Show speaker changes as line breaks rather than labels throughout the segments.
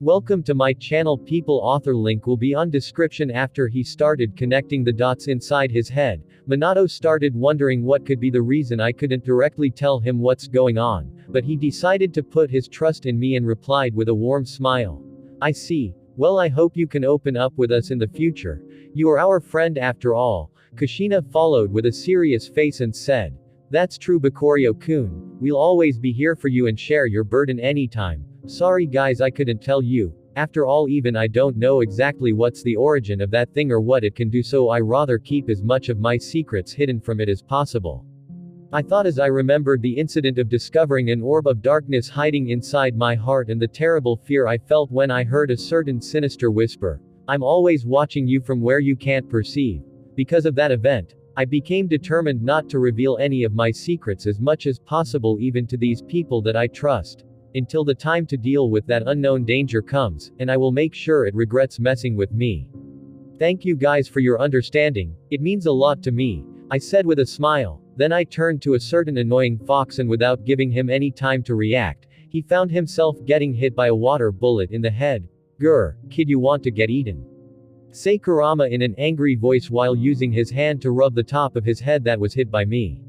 Welcome to my channel people. Author link will be on description. After he started connecting the dots inside his head, Minato started wondering what could be the reason I couldn't directly tell him what's going on, but he decided to put his trust in me and replied with a warm smile. I see. Well, I hope you can open up with us in the future. You are our friend after all. Kushina followed with a serious face and said. That's true, Bakurio-kun. We'll always be here for you and share your burden anytime. Sorry guys, I couldn't tell you. After all, even I don't know exactly what's the origin of that thing or what it can do, so I rather keep as much of my secrets hidden from it as possible. I thought as I remembered the incident of discovering an orb of darkness hiding inside my heart and the terrible fear I felt when I heard a certain sinister whisper. I'm always watching you from where you can't perceive. Because of that event, I became determined not to reveal any of my secrets as much as possible, even to these people that I trust. Until the time to deal with that unknown danger comes, and I will make sure it regrets messing with me. Thank you guys for your understanding, it means a lot to me, I said with a smile. Then I turned to a certain annoying fox and without giving him any time to react, he found himself getting hit by a water bullet in the head. Grr, kid, you want to get eaten? Said Kurama in an angry voice while using his hand to rub the top of his head that was hit by me.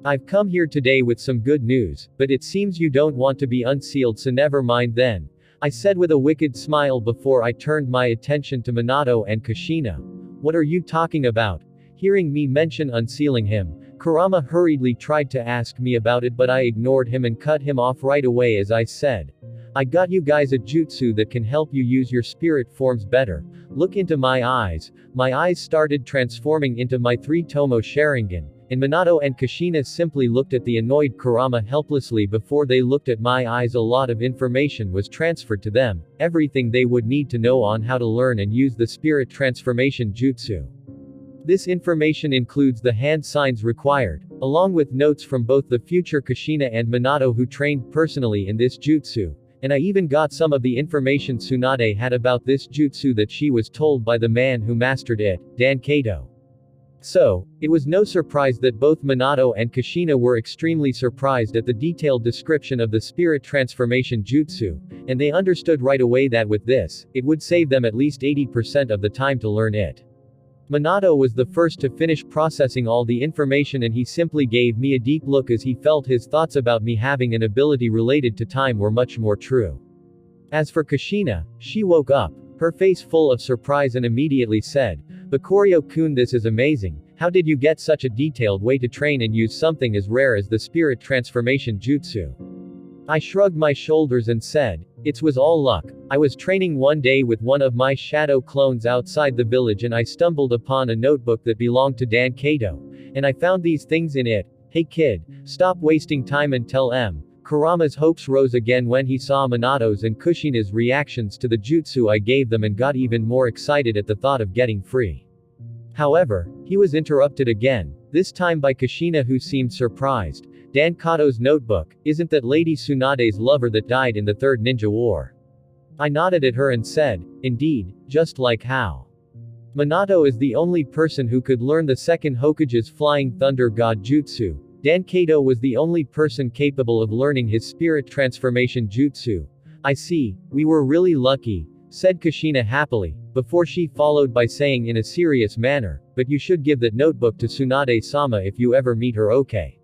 I've come here today with some good news, but it seems you don't want to be unsealed, so never mind then, I said with a wicked smile before I turned my attention to Minato and Kushina. What are you talking about? Hearing me mention unsealing him, Kurama hurriedly tried to ask me about it, but I ignored him and cut him off right away as I said. I got you guys a jutsu that can help you use your spirit forms better. Look into my eyes. My eyes started transforming into my 3-tomo Sharingan, and Minato and Kushina simply looked at the annoyed Kurama helplessly. Before they looked at my eyes, a lot of information was transferred to them, everything they would need to know on how to learn and use the spirit transformation jutsu. This information includes the hand signs required, along with notes from both the future Kushina and Minato who trained personally in this jutsu. And I even got some of the information Tsunade had about this jutsu that she was told by the man who mastered it, Dan Kato. So, it was no surprise that both Minato and Kushina were extremely surprised at the detailed description of the spirit transformation jutsu, and they understood right away that with this, it would save them at least 80% of the time to learn it. Minato was the first to finish processing all the information, and he simply gave me a deep look as he felt his thoughts about me having an ability related to time were much more true. As for Kushina, she woke up, her face full of surprise, and immediately said, Bakurio-kun, this is amazing. How did you get such a detailed way to train and use something as rare as the spirit transformation jutsu? I shrugged my shoulders and said, it was all luck. I was training one day with one of my shadow clones outside the village and I stumbled upon a notebook that belonged to Dan Kato. And I found these things in it. Hey kid, stop wasting time and tell M. Kurama's hopes rose again when he saw Minato's and Kushina's reactions to the jutsu I gave them and got even more excited at the thought of getting free. However, he was interrupted again, this time by Kushina, who seemed surprised. Dan Kato's notebook, isn't that Lady Tsunade's lover that died in the Third Ninja War? I nodded at her and said, indeed, just like how Minato is the only person who could learn the second Hokage's Flying Thunder God Jutsu. Dan Kato was the only person capable of learning his spirit transformation jutsu. I see, we were really lucky, said Kushina happily, before she followed by saying in a serious manner, but you should give that notebook to Tsunade-sama if you ever meet her, okay?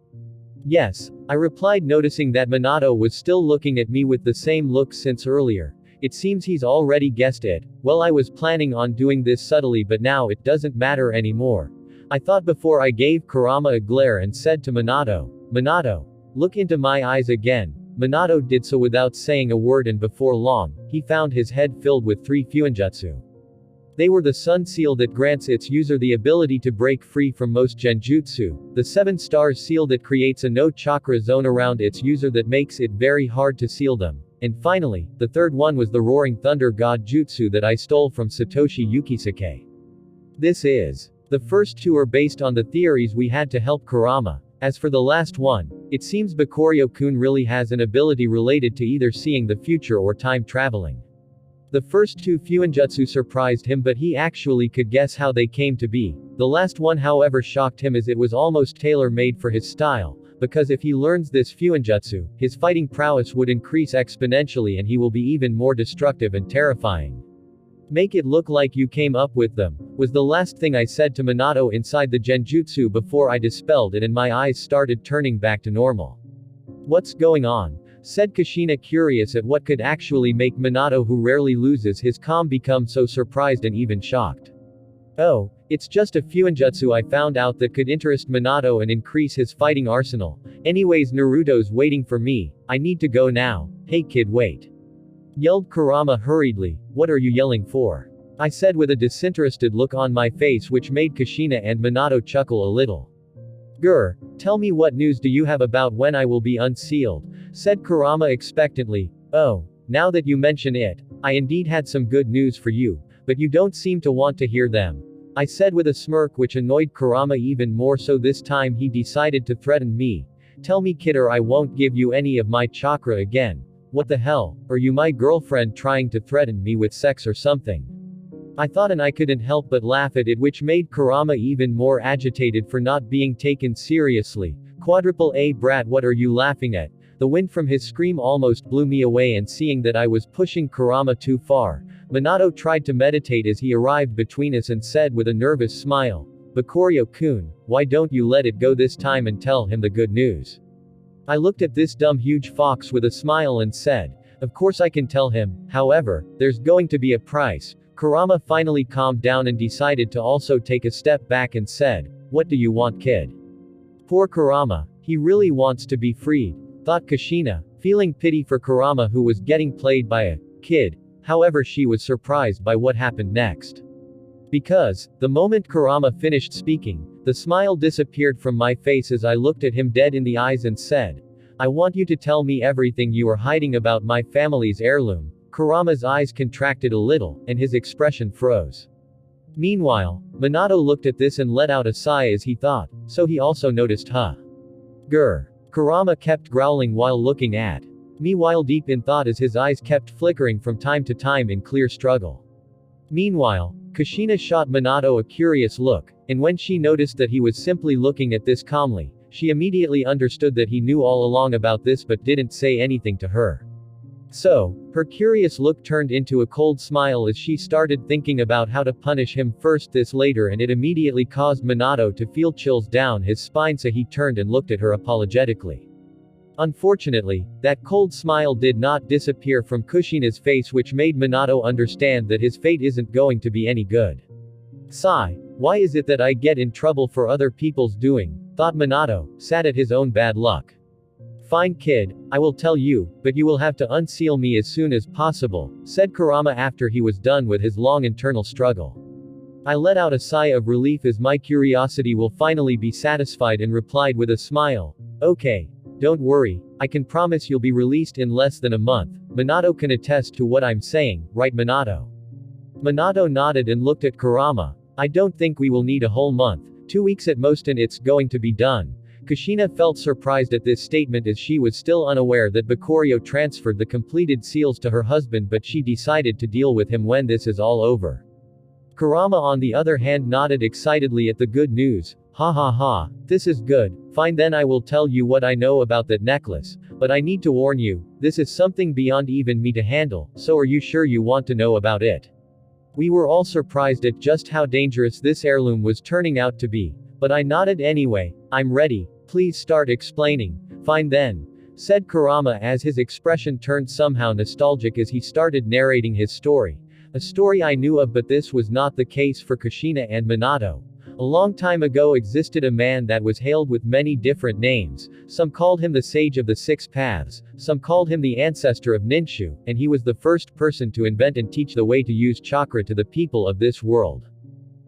Yes, I replied, noticing that Minato was still looking at me with the same look since earlier. It seems he's already guessed it. Well, I was planning on doing this subtly, but now it doesn't matter anymore, I thought before I gave Kurama a glare and said to Minato, Minato, look into my eyes again. Minato did so without saying a word, and before long, he found his head filled with 3 fuinjutsu. They were the Sun Seal that grants its user the ability to break free from most genjutsu, the 7 Stars Seal that creates a no chakra zone around its user that makes it very hard to seal them, and finally, the third one was the Roaring Thunder God Jutsu that I stole from Satoshi Yukisake. The first 2 are based on the theories we had to help Kurama. As for the last one, it seems Bakurio-kun really has an ability related to either seeing the future or time traveling. The first 2 fuinjutsu surprised him, but he actually could guess how they came to be. The last one, however, shocked him as it was almost tailor-made for his style, because if he learns this fuinjutsu, his fighting prowess would increase exponentially and he will be even more destructive and terrifying. Make it look like you came up with them, was the last thing I said to Minato inside the genjutsu before I dispelled it and my eyes started turning back to normal. What's going on? Said Kushina, curious at what could actually make Minato, who rarely loses his calm, become so surprised and even shocked. Oh, it's just a fuinjutsu I found out that could interest Minato and increase his fighting arsenal. Anyways, Naruto's waiting for me, I need to go now. Hey kid, wait. Yelled Kurama hurriedly. What are you yelling for? I said with a disinterested look on my face, which made Kushina and Minato chuckle a little. Grr, tell me, what news do you have about when I will be unsealed? Said Kurama expectantly. Oh, now that you mention it, I indeed had some good news for you, but you don't seem to want to hear them. I said with a smirk which annoyed Kurama even more, so this time he decided to threaten me. Tell me kid, or I won't give you any of my chakra again. What the hell, are you my girlfriend trying to threaten me with sex or something? I thought, and I couldn't help but laugh at it, which made Kurama even more agitated for not being taken seriously. Quadruple A brat, what are you laughing at? The wind from his scream almost blew me away, and seeing that I was pushing Kurama too far, Minato tried to meditate as he arrived between us and said with a nervous smile, Bakurio-kun, why don't you let it go this time and tell him the good news? I looked at this dumb huge fox with a smile and said, of course I can tell him, however, there's going to be a price. Kurama finally calmed down and decided to also take a step back and said, what do you want kid? Poor Kurama, he really wants to be freed, thought Kushina, feeling pity for Kurama who was getting played by a kid. However, she was surprised by what happened next. Because, the moment Kurama finished speaking, the smile disappeared from my face as I looked at him dead in the eyes and said, I want you to tell me everything you are hiding about my family's heirloom. Kurama's eyes contracted a little, and his expression froze. Meanwhile, Minato looked at this and let out a sigh as he thought, so he also noticed, huh? Grr. Kurama kept growling while looking at me while deep in thought as his eyes kept flickering from time to time in clear struggle. Meanwhile, Kushina shot Minato a curious look, and when she noticed that he was simply looking at this calmly, she immediately understood that he knew all along about this but didn't say anything to her. So, her curious look turned into a cold smile as she started thinking about how to punish him first this later, and it immediately caused Minato to feel chills down his spine, so he turned and looked at her apologetically. Unfortunately, that cold smile did not disappear from Kushina's face, which made Minato understand that his fate isn't going to be any good. Sigh, why is it that I get in trouble for other people's doing, thought Minato, sad at his own bad luck. Fine kid, I will tell you, but you will have to unseal me as soon as possible, said Kurama after he was done with his long internal struggle. I let out a sigh of relief as my curiosity will finally be satisfied and replied with a smile, okay. Don't worry, I can promise you'll be released in less than a month. Minato can attest to what I'm saying, right Minato? Minato nodded and looked at Kurama. I don't think we will need a whole month, 2 weeks at most, and it's going to be done. Kushina felt surprised at this statement as she was still unaware that Bakurio transferred the completed seals to her husband, but she decided to deal with him when this is all over. Kurama on the other hand nodded excitedly at the good news. Ha ha ha, this is good, fine then I will tell you what I know about that necklace, but I need to warn you, this is something beyond even me to handle, so are you sure you want to know about it? We were all surprised at just how dangerous this heirloom was turning out to be, but I nodded anyway. I'm ready, please start explaining. Fine then, said Kurama as his expression turned somehow nostalgic as he started narrating his story. A story I knew of, but this was not the case for Kushina and Minato. A long time ago existed a man that was hailed with many different names. Some called him the Sage of the Six Paths, some called him the ancestor of Ninshu, and he was the first person to invent and teach the way to use chakra to the people of this world.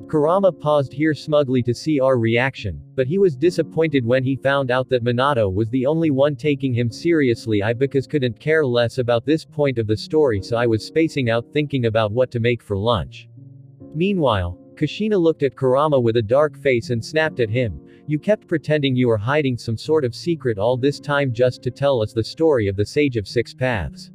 Kurama paused here smugly to see our reaction, but he was disappointed when he found out that Minato was the only one taking him seriously. I because couldn't care less about this point of the story, so I was spacing out thinking about what to make for lunch. Meanwhile, Kushina looked at Kurama with a dark face and snapped at him. You kept pretending you were hiding some sort of secret all this time just to tell us the story of the Sage of Six Paths.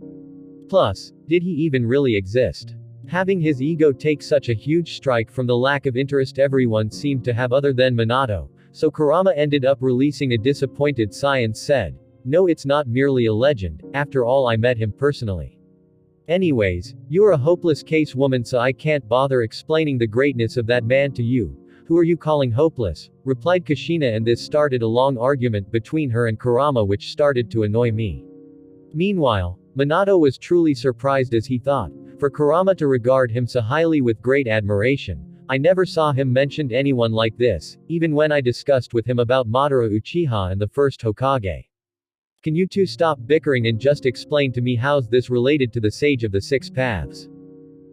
Plus, did he even really exist? Having his ego take such a huge strike from the lack of interest everyone seemed to have other than Minato, So Kurama ended up releasing a disappointed sigh and said, "No, it's not merely a legend, after all I met him personally." "Anyways, you're a hopeless case woman, so I can't bother explaining the greatness of that man to you. Who are you calling hopeless?" replied Kushina, and this started a long argument between her and Kurama which started to annoy me. Meanwhile, Minato was truly surprised as he thought, for Kurama to regard him so highly with great admiration. I never saw him mentioned anyone like this, even when I discussed with him about Madara Uchiha and the first Hokage. "Can you two stop bickering and just explain to me how's this related to the Sage of the Six Paths?"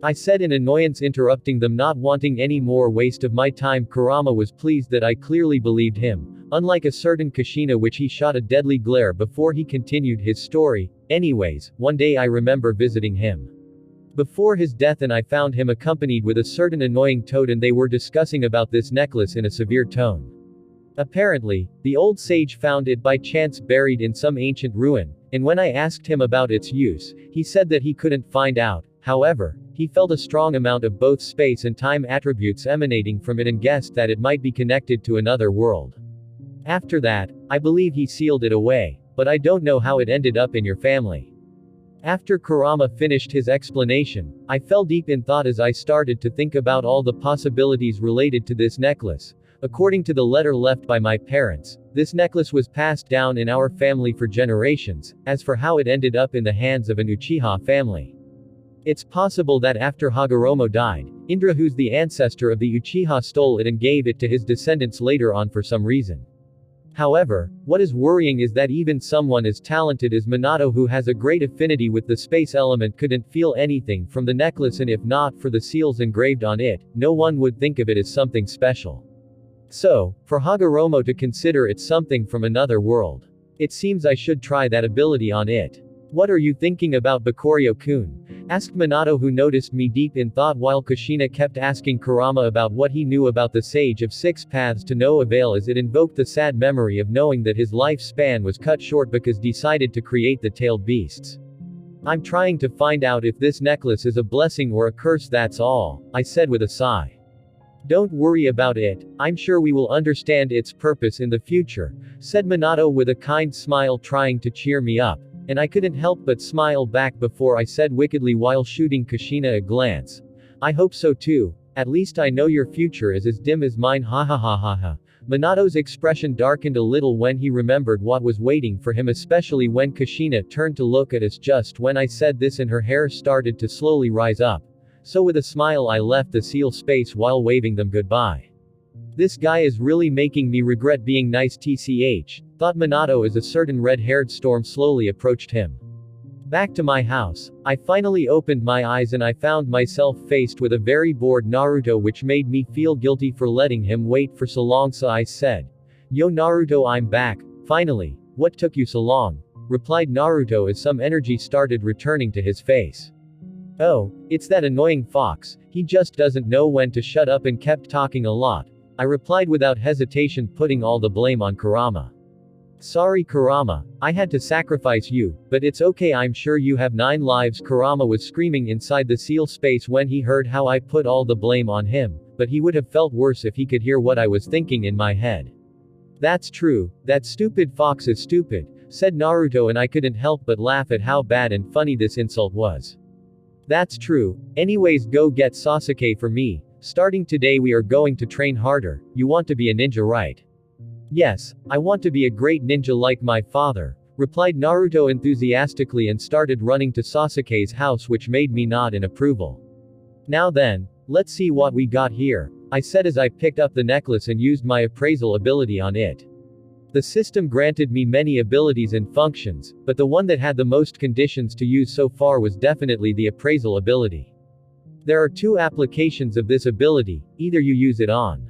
I said in annoyance, interrupting them, not wanting any more waste of my time. Kurama was pleased that I clearly believed him, unlike a certain Kushina which he shot a deadly glare before he continued his story. "Anyways, one day I remember visiting him before his death and I found him accompanied with a certain annoying toad and they were discussing about this necklace in a severe tone. Apparently, the old sage found it by chance buried in some ancient ruin, and when I asked him about its use, he said that he couldn't find out. However, he felt a strong amount of both space and time attributes emanating from it and guessed that it might be connected to another world. After that, I believe he sealed it away, but I don't know how it ended up in your family." After Kurama finished his explanation, I fell deep in thought as I started to think about all the possibilities related to this necklace. According to the letter left by my parents, this necklace was passed down in our family for generations. As for how it ended up in the hands of an Uchiha family, it's possible that after Hagoromo died, Indra, who's the ancestor of the Uchiha, stole it and gave it to his descendants later on for some reason. However, what is worrying is that even someone as talented as Minato, who has a great affinity with the space element, couldn't feel anything from the necklace, and if not for the seals engraved on it, no one would think of it as something special. So, for Hagoromo to consider it something from another world, it seems I should try that ability on it. "What are you thinking about, Bakurio-kun?" asked Minato, who noticed me deep in thought while Kushina kept asking Kurama about what he knew about the Sage of Six Paths, to no avail as it invoked the sad memory of knowing that his lifespan was cut short because decided to create the tailed beasts. "I'm trying to find out if this necklace is a blessing or a curse, that's all," I said with a sigh. "Don't worry about it, I'm sure we will understand its purpose in the future," said Minato with a kind smile, trying to cheer me up. And I couldn't help but smile back before I said wickedly while shooting Kushina a glance, "I hope so too. At least I know your future is as dim as mine, ha ha ha ha ha." Minato's expression darkened a little when he remembered what was waiting for him, especially when Kushina turned to look at us just when I said this and her hair started to slowly rise up. So with a smile I left the seal space while waving them goodbye. "This guy is really making me regret being nice, tch, thought Minato as a certain red-haired storm slowly approached him. Back to my house, I finally opened my eyes and I found myself faced with a very bored Naruto, which made me feel guilty for letting him wait for so long, so I said, "Yo Naruto, I'm back, finally. What took you so long?" replied Naruto as some energy started returning to his face. "Oh, it's that annoying fox, he just doesn't know when to shut up and kept talking a lot," I replied without hesitation, putting all the blame on Kurama. "Sorry Kurama, I had to sacrifice you, but it's okay, I'm sure you have 9 lives." Kurama was screaming inside the seal space when he heard how I put all the blame on him, but he would have felt worse if he could hear what I was thinking in my head. "That's true, that stupid fox is stupid," said Naruto, and I couldn't help but laugh at how bad and funny this insult was. "That's true. Anyways, go get Sasuke for me. Starting today we are going to train harder. You want to be a ninja, right?" "Yes, I want to be a great ninja like my father," replied Naruto enthusiastically and started running to Sasuke's house, which made me nod in approval. "Now then, let's see what we got here," I said as I picked up the necklace and used my appraisal ability on it. The system granted me many abilities and functions, but the one that had the most conditions to use so far was definitely the appraisal ability. There are 2 applications of this ability: either you use it on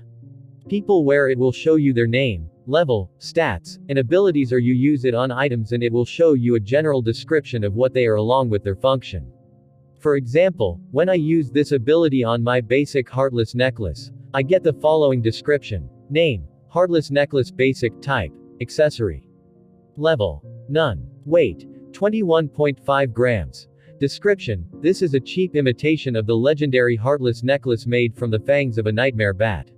people where it will show you their name, level, stats, and abilities, or you use it on items and it will show you a general description of what they are along with their function. For example, when I use this ability on my basic Heartless necklace, I get the following description: name, Heartless necklace, basic type, accessory, level, none, weight, 21.5 grams. Description: this is a cheap imitation of the legendary Heartless necklace made from the fangs of a nightmare bat.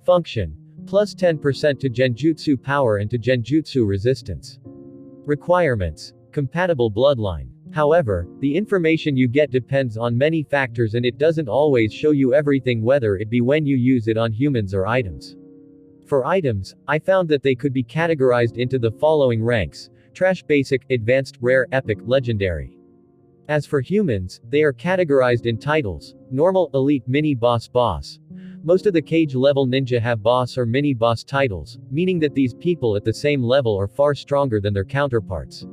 Function: Plus 10% to Genjutsu power and to Genjutsu resistance. Requirements. Compatible bloodline. However, the information you get depends on many factors and it doesn't always show you everything, whether it be when you use it on humans or items. For items, I found that they could be categorized into the following ranks: trash, basic, advanced, rare, epic, legendary. As for humans, they are categorized in titles: normal, elite, mini boss, boss. Most of the cage level ninja have boss or mini boss titles, meaning that these people at the same level are far stronger than their counterparts.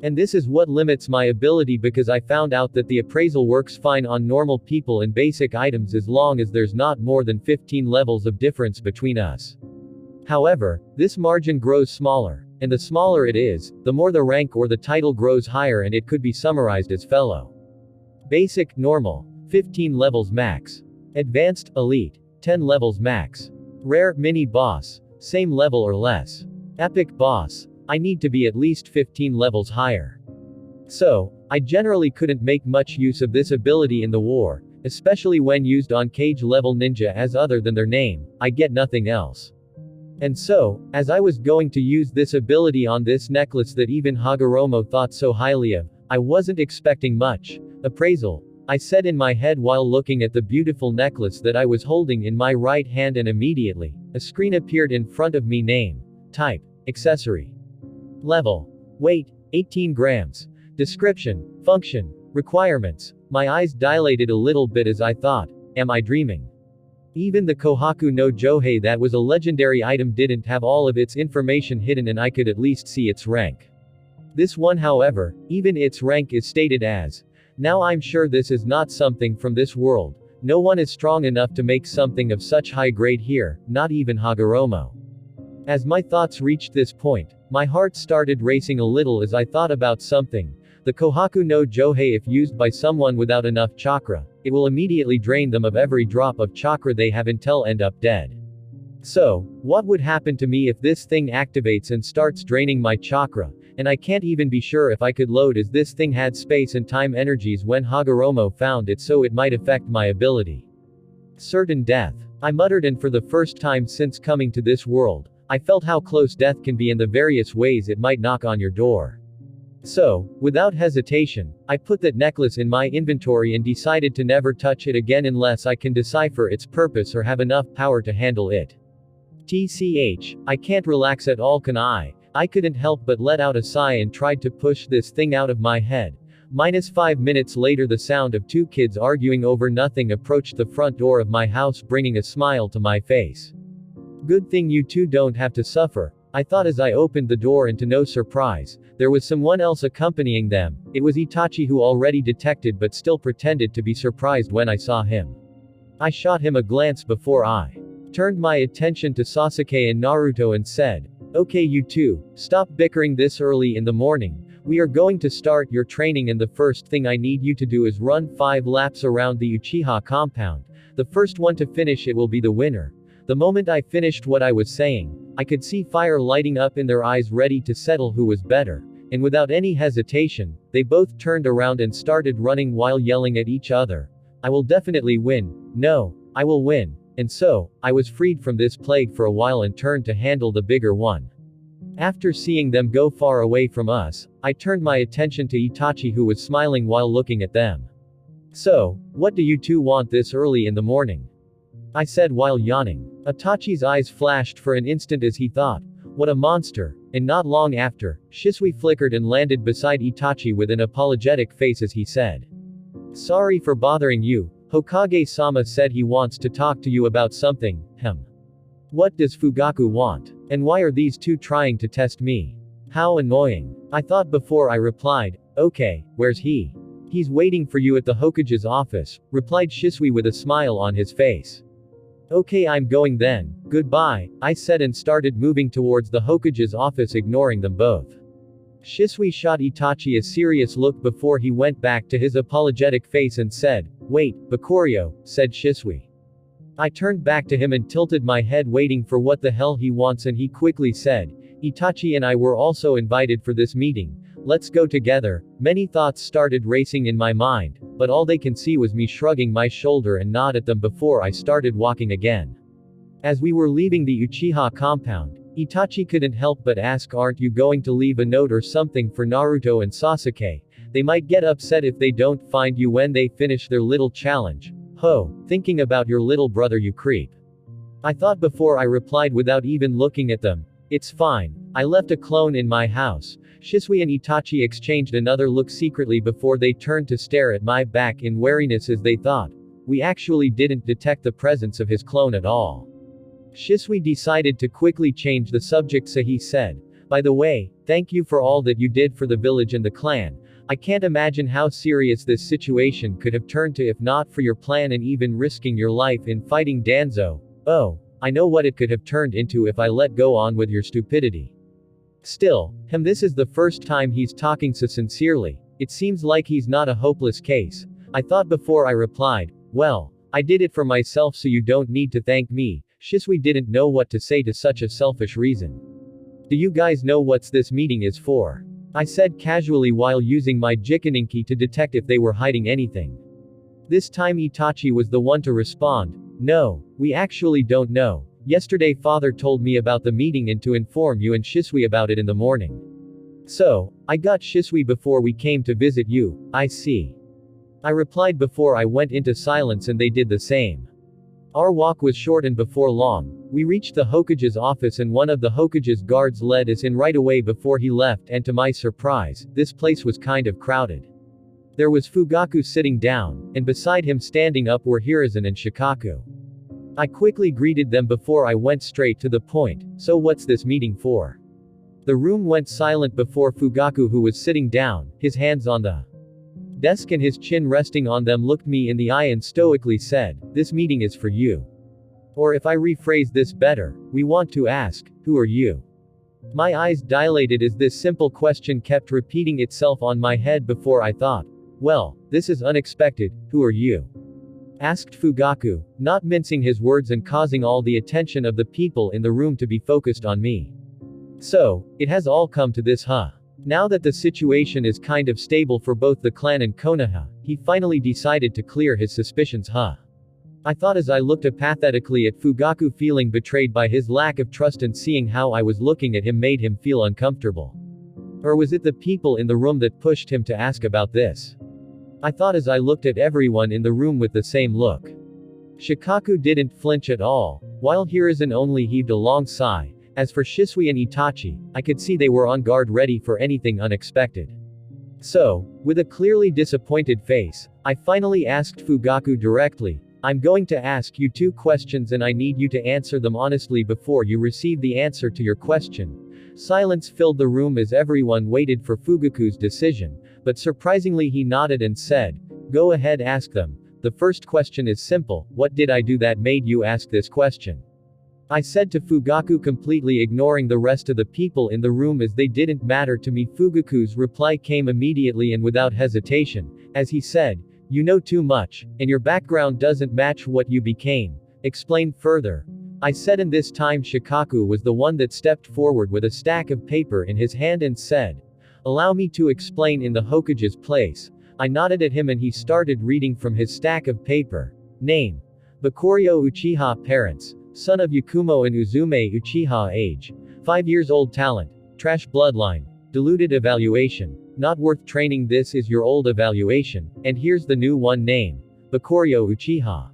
And this is what limits my ability, because I found out that the appraisal works fine on normal people and basic items as long as there's not more than 15 levels of difference between us. However, this margin grows smaller, and the smaller it is, the more the rank or the title grows higher, and it could be summarized as fellow. Basic, normal, 15 levels max. Advanced, elite, 10 levels max. Rare, mini boss, same level or less. Epic, boss, I need to be at least 15 levels higher. So, I generally couldn't make much use of this ability in the war, especially when used on cage level ninja, as other than their name, I get nothing else. And so, as I was going to use this ability on this necklace that even Hagoromo thought so highly of, I wasn't expecting much appraisal, I said in my head while looking at the beautiful necklace that I was holding in my right hand, and immediately, a screen appeared in front of me: name, type, accessory, level, weight, 18 grams, description, function, requirements. My eyes dilated a little bit as I thought, am I dreaming? Even the Kohaku no Johei, that was a legendary item, didn't have all of its information hidden, and I could at least see its rank. This one, however, even its rank is stated as. Now I'm sure this is not something from this world. No one is strong enough to make something of such high grade here, not even Hagoromo. As my thoughts reached this point, my heart started racing a little as I thought about something. The Kohaku no Johei, if used by someone without enough chakra, it will immediately drain them of every drop of chakra they have until end up dead. So, what would happen to me if this thing activates and starts draining my chakra? And I can't even be sure if I could load, as this thing had space and time energies when Hagoromo found it, so it might affect my ability. Certain death, I muttered, and for the first time since coming to this world, I felt how close death can be in the various ways it might knock on your door. So, without hesitation, I put that necklace in my inventory and decided to never touch it again unless I can decipher its purpose or have enough power to handle it. TCH, I can't relax at all, can I? I couldn't help but let out a sigh and tried to push this thing out of my head. -5 minutes later, the sound of two kids arguing over nothing approached the front door of my house, bringing a smile to my face. Good thing you two don't have to suffer, I thought as I opened the door, and to no surprise, there was someone else accompanying them. It was Itachi, who already detected but still pretended to be surprised when I saw him. I shot him a glance before I turned my attention to Sasuke and Naruto and said, "Okay, you two, stop bickering this early in the morning. We are going to start your training, and the first thing I need you to do is run 5 laps around the Uchiha compound. The first one to finish it will be the winner." The moment I finished what I was saying, I could see fire lighting up in their eyes, ready to settle who was better. And without any hesitation, they both turned around and started running while yelling at each other. "I will definitely win. No, I will win." And so, I was freed from this plague for a while and turned to handle the bigger one. After seeing them go far away from us, I turned my attention to Itachi, who was smiling while looking at them. "So, what do you two want this early in the morning?" I said while yawning. Itachi's eyes flashed for an instant as he thought, "What a monster," and not long after, Shisui flickered and landed beside Itachi with an apologetic face as he said, "Sorry for bothering you. Hokage-sama said he wants to talk to you about something." What does Fugaku want? And why are these two trying to test me? How annoying. I thought before I replied. "Okay, where's he?" "He's waiting for you at the Hokage's office," replied Shisui with a smile on his face. "Okay, I'm going then. Goodbye," I said and started moving towards the Hokage's office, ignoring them both. Shisui shot Itachi a serious look before he went back to his apologetic face and said, "Wait, Bakurio," said Shisui. I turned back to him and tilted my head, waiting for what the hell he wants, and he quickly said, "Itachi and I were also invited for this meeting. Let's go together." Many thoughts started racing in my mind, but all they can see was me shrugging my shoulder and nod at them before I started walking again. As we were leaving the Uchiha compound, Itachi couldn't help but ask, aren't you going to leave a note or something for Naruto and Sasuke? They might get upset if they don't find you when they finish their little challenge. Ho, thinking about your little brother you creep. I thought before I replied without even looking at them. It's fine. I left a clone in my house. Shisui and Itachi exchanged another look secretly before they turned to stare at my back in wariness as they thought. We actually didn't detect the presence of his clone at all. Shisui decided to quickly change the subject, so he said, by the way, thank you for all that you did for the village and the clan. I can't imagine how serious this situation could have turned to if not for your plan and even risking your life in fighting Danzo. Oh, I know what it could have turned into if I let go on with your stupidity. Still, this is the first time he's talking so sincerely. It seems like he's not a hopeless case. I thought before I replied, well, I did it for myself so you don't need to thank me. Shisui didn't know what to say to such a selfish reason. Do you guys know what's this meeting is for? I said casually while using my Jikaninki to detect if they were hiding anything. This time Itachi was the one to respond. No, we actually don't know. Yesterday father told me about the meeting and to inform you and Shisui about it in the morning. So, I got Shisui before we came to visit you. I see. I replied before I went into silence and they did the same. Our walk was short and before long, we reached the Hokage's office and one of the Hokage's guards led us in right away before he left, and to my surprise, this place was kind of crowded. There was Fugaku sitting down, and beside him standing up were Hiruzen and Shikaku. I quickly greeted them before I went straight to the point, so what's this meeting for? The room went silent before Fugaku, who was sitting down, his hands on the desk and his chin resting on them, looked me in the eye and stoically said, this meeting is for you. Or if I rephrase this better, we want to ask, who are you? My eyes dilated as this simple question kept repeating itself on my head before I thought, well, this is unexpected, who are you? Asked Fugaku, not mincing his words and causing all the attention of the people in the room to be focused on me. So, it has all come to this, huh? Now that the situation is kind of stable for both the clan and Konoha, he finally decided to clear his suspicions, huh? I thought as I looked apathetically at Fugaku, feeling betrayed by his lack of trust, and seeing how I was looking at him made him feel uncomfortable. Or was it the people in the room that pushed him to ask about this? I thought as I looked at everyone in the room with the same look. Shikaku didn't flinch at all, while Hiruzen only heaved a long sigh. As for Shisui and Itachi, I could see they were on guard ready for anything unexpected. So, with a clearly disappointed face, I finally asked Fugaku directly, I'm going to ask you 2 questions and I need you to answer them honestly before you receive the answer to your question. Silence filled the room as everyone waited for Fugaku's decision, but surprisingly he nodded and said, go ahead, ask them. The first question is simple, what did I do that made you ask this question? I said to Fugaku, completely ignoring the rest of the people in the room as they didn't matter to me. Fugaku's reply came immediately and without hesitation, as he said, you know too much, and your background doesn't match what you became. Explain further. I said, and this time Shikaku was the one that stepped forward with a stack of paper in his hand and said, allow me to explain in the Hokage's place. I nodded at him and he started reading from his stack of paper. Name. Bakurio Uchiha. Parents. Son of Yakumo and Uzume Uchiha. Age. 5 years old. Talent. Trash bloodline. Diluted evaluation. Not worth training. This is your old evaluation, and here's the new one. Name. Bakurio Uchiha.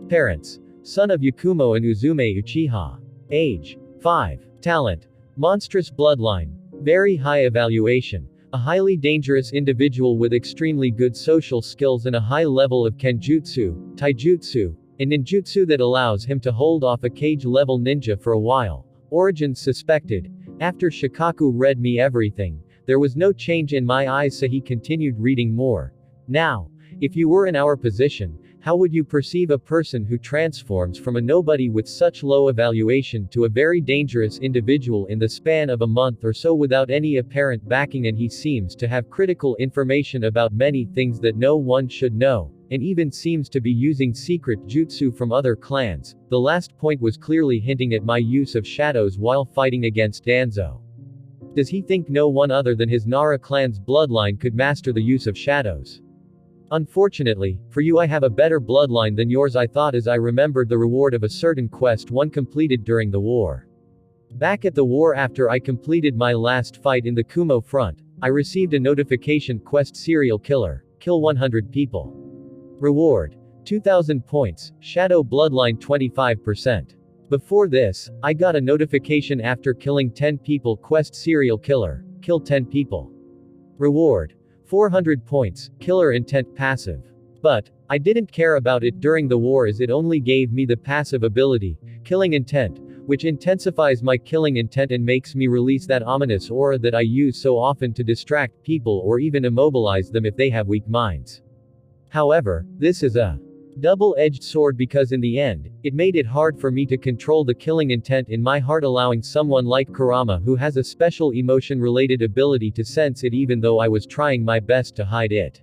Parents. Son of Yakumo and Uzume Uchiha. Age. 5. Talent. Monstrous bloodline. Very high evaluation. A highly dangerous individual with extremely good social skills and a high level of kenjutsu, taijutsu, and ninjutsu that allows him to hold off a cage-level ninja for a while. Origins suspected. After Shikaku read me everything, there was no change in my eyes, so he continued reading more. Now, if you were in our position, how would you perceive a person who transforms from a nobody with such low evaluation to a very dangerous individual in the span of a month or so without any apparent backing? And he seems to have critical information about many things that no one should know, and even seems to be using secret jutsu from other clans. The last point was clearly hinting at my use of shadows while fighting against Danzo. Does he think no one other than his Nara clan's bloodline could master the use of shadows? Unfortunately, for you I have a better bloodline than yours, I thought as I remembered the reward of a certain quest one completed during the war. Back at the war after I completed my last fight in the Kumo front, I received a notification: quest serial killer, kill 100 people. Reward: 2000 points, shadow bloodline 25%. Before this, I got a notification after killing 10 people: quest serial killer, kill 10 people. Reward: 400 points, killer intent passive. But I didn't care about it during the war as it only gave me the passive ability, killing intent, which intensifies my killing intent and makes me release that ominous aura that I use so often to distract people or even immobilize them if they have weak minds. However, this is a double-edged sword because in the end, it made it hard for me to control the killing intent in my heart, allowing someone like Kurama who has a special emotion-related ability to sense it even though I was trying my best to hide it.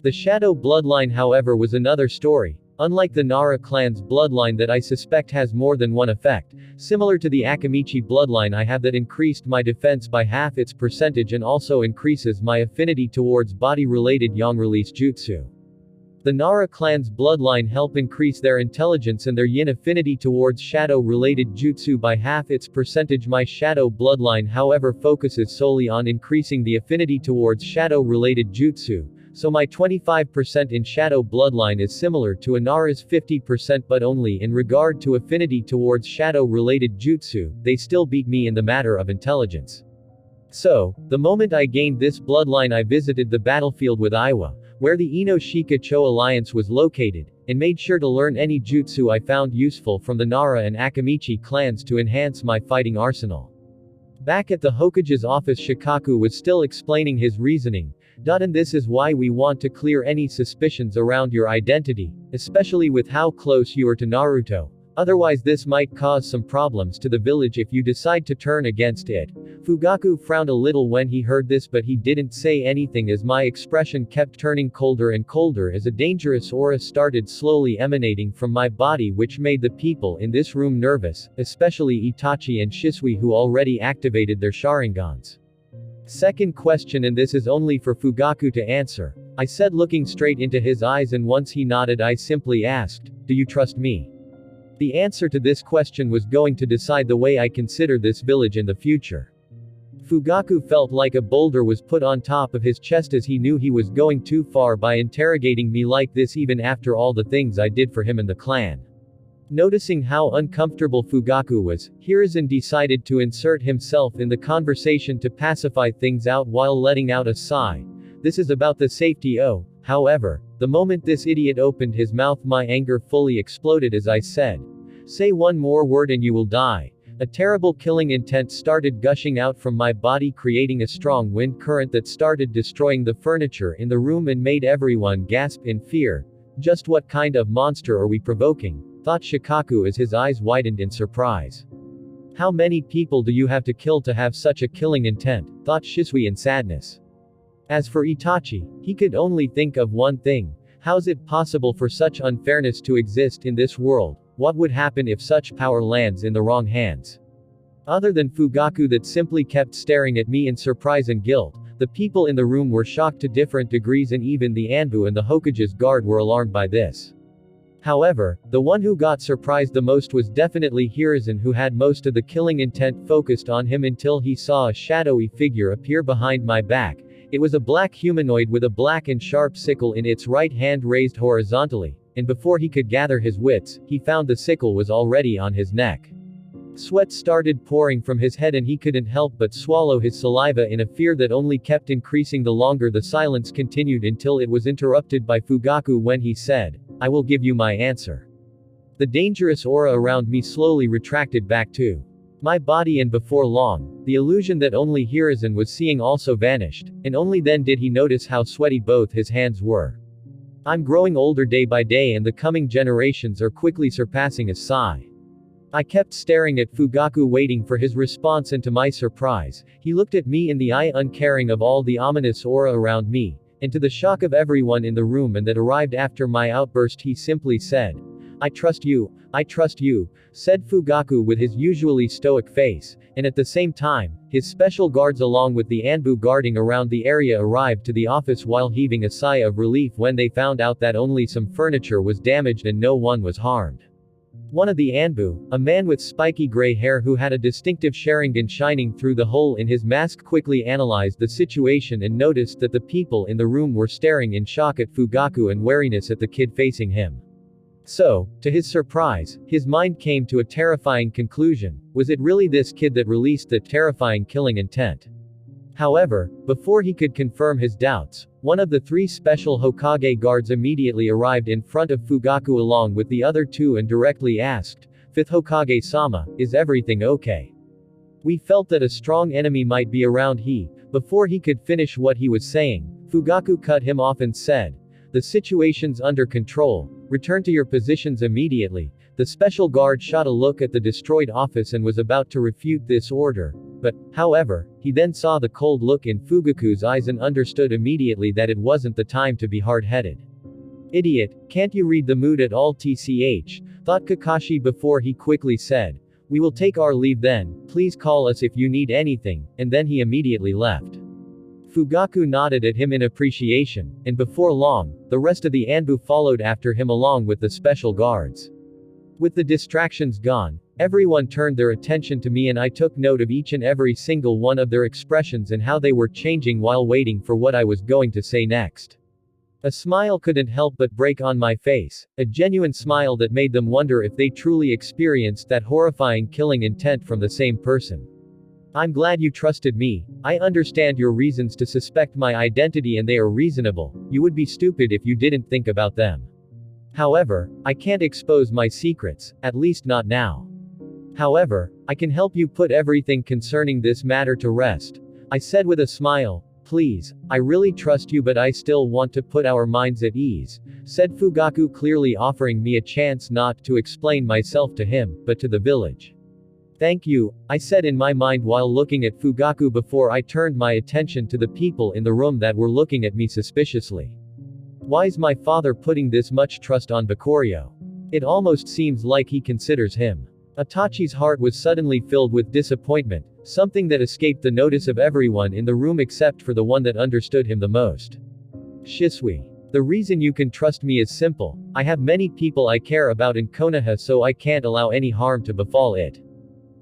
The shadow bloodline, however, was another story. Unlike the Nara clan's bloodline that I suspect has more than one effect, similar to the Akamichi bloodline I have that increased my defense by half its percentage and also increases my affinity towards body-related yang-release jutsu. The Nara clan's bloodline help increase their intelligence and their yin affinity towards shadow-related jutsu by half its percentage. My shadow bloodline, however, focuses solely on increasing the affinity towards shadow-related jutsu, so my 25% in shadow bloodline is similar to Inara's 50%, but only in regard to affinity towards shadow-related jutsu. They still beat me in the matter of intelligence. So, the moment I gained this bloodline, I visited the battlefield with Iwa, where the Ino-Shika-Cho alliance was located, and made sure to learn any jutsu I found useful from the Nara and Akamichi clans to enhance my fighting arsenal. Back at the Hokage's office, Shikaku was still explaining his reasoning. And this is why we want to clear any suspicions around your identity, especially with how close you are to Naruto. Otherwise this might cause some problems to the village if you decide to turn against it. Fugaku frowned a little when he heard this, but he didn't say anything as my expression kept turning colder and colder as a dangerous aura started slowly emanating from my body, which made the people in this room nervous, especially Itachi and Shisui who already activated their Sharingans. Second question, and this is only for Fugaku to answer, I said, looking straight into his eyes, and once he nodded I simply asked, do you trust me? The answer to this question was going to decide the way I consider this village in the future. Fugaku felt like a boulder was put on top of his chest as he knew he was going too far by interrogating me like this even after all the things I did for him and the clan. Noticing how uncomfortable Fugaku was, Hiruzen decided to insert himself in the conversation to pacify things out while letting out a sigh. This is about the safety. Oh, however, the moment this idiot opened his mouth my anger fully exploded as I said, say one more word and you will die. A terrible killing intent started gushing out from my body, creating a strong wind current that started destroying the furniture in the room and made everyone gasp in fear. Just what kind of monster are we provoking? Thought Shikaku as his eyes widened in surprise. How many people do you have to kill to have such a killing intent? Thought Shisui in sadness. As for Itachi, he could only think of one thing. How's it possible for such unfairness to exist in this world? What would happen if such power lands in the wrong hands? Other than Fugaku that simply kept staring at me in surprise and guilt, the people in the room were shocked to different degrees, and even the Anbu and the Hokage's guard were alarmed by this. However, the one who got surprised the most was definitely Hiruzen, who had most of the killing intent focused on him until he saw a shadowy figure appear behind my back. It was a black humanoid with a black and sharp sickle in its right hand raised horizontally, and before he could gather his wits, he found the sickle was already on his neck. Sweat started pouring from his head and he couldn't help but swallow his saliva in a fear that only kept increasing the longer the silence continued, until it was interrupted by Fugaku when he said, I will give you my answer. The dangerous aura around me slowly retracted back to my body, and before long, the illusion that only Hiruzen was seeing also vanished, and only then did he notice how sweaty both his hands were. I'm growing older day by day, and the coming generations are quickly surpassing a sigh. I kept staring at Fugaku waiting for his response, and to my surprise, he looked at me in the eye, uncaring of all the ominous aura around me, and to the shock of everyone in the room and that arrived after my outburst, he simply said, I trust you, said Fugaku with his usually stoic face, and at the same time, his special guards along with the Anbu guarding around the area arrived to the office while heaving a sigh of relief when they found out that only some furniture was damaged and no one was harmed. One of the Anbu, a man with spiky gray hair who had a distinctive Sharingan shining through the hole in his mask, quickly analyzed the situation and noticed that the people in the room were staring in shock at Fugaku and wariness at the kid facing him. So, to his surprise, his mind came to a terrifying conclusion: was it really this kid that released the terrifying killing intent? However, before he could confirm his doubts, one of the 3 special Hokage guards immediately arrived in front of Fugaku along with the other 2 and directly asked, "Fifth Hokage-sama, is everything okay? We felt that a strong enemy might be around." Before he could finish what he was saying, Fugaku cut him off and said, "The situation's under control, return to your positions immediately." The special guard shot a look at the destroyed office and was about to refute this order. But, however, he then saw the cold look in Fugaku's eyes and understood immediately that it wasn't the time to be hard-headed. "Idiot, can't you read the mood at all, tch?" thought Kakashi before he quickly said, "We will take our leave then, please call us if you need anything," and then he immediately left. Fugaku nodded at him in appreciation, and before long, the rest of the Anbu followed after him along with the special guards. With the distractions gone, everyone turned their attention to me and I took note of each and every single one of their expressions and how they were changing while waiting for what I was going to say next. A smile couldn't help but break on my face, a genuine smile that made them wonder if they truly experienced that horrifying killing intent from the same person. "I'm glad you trusted me. I understand your reasons to suspect my identity and they are reasonable. You would be stupid if you didn't think about them. However, I can't expose my secrets, at least not now. However, I can help you put everything concerning this matter to rest," I said with a smile. "Please, I really trust you but I still want to put our minds at ease," said Fugaku, clearly offering me a chance not to explain myself to him, but to the village. "Thank you," I said in my mind while looking at Fugaku before I turned my attention to the people in the room that were looking at me suspiciously. Why's my father putting this much trust on Bakurio? It almost seems like he considers him. Itachi's heart was suddenly filled with disappointment, something that escaped the notice of everyone in the room except for the one that understood him the most. "Shisui. The reason you can trust me is simple. I have many people I care about in Konoha so I can't allow any harm to befall it,"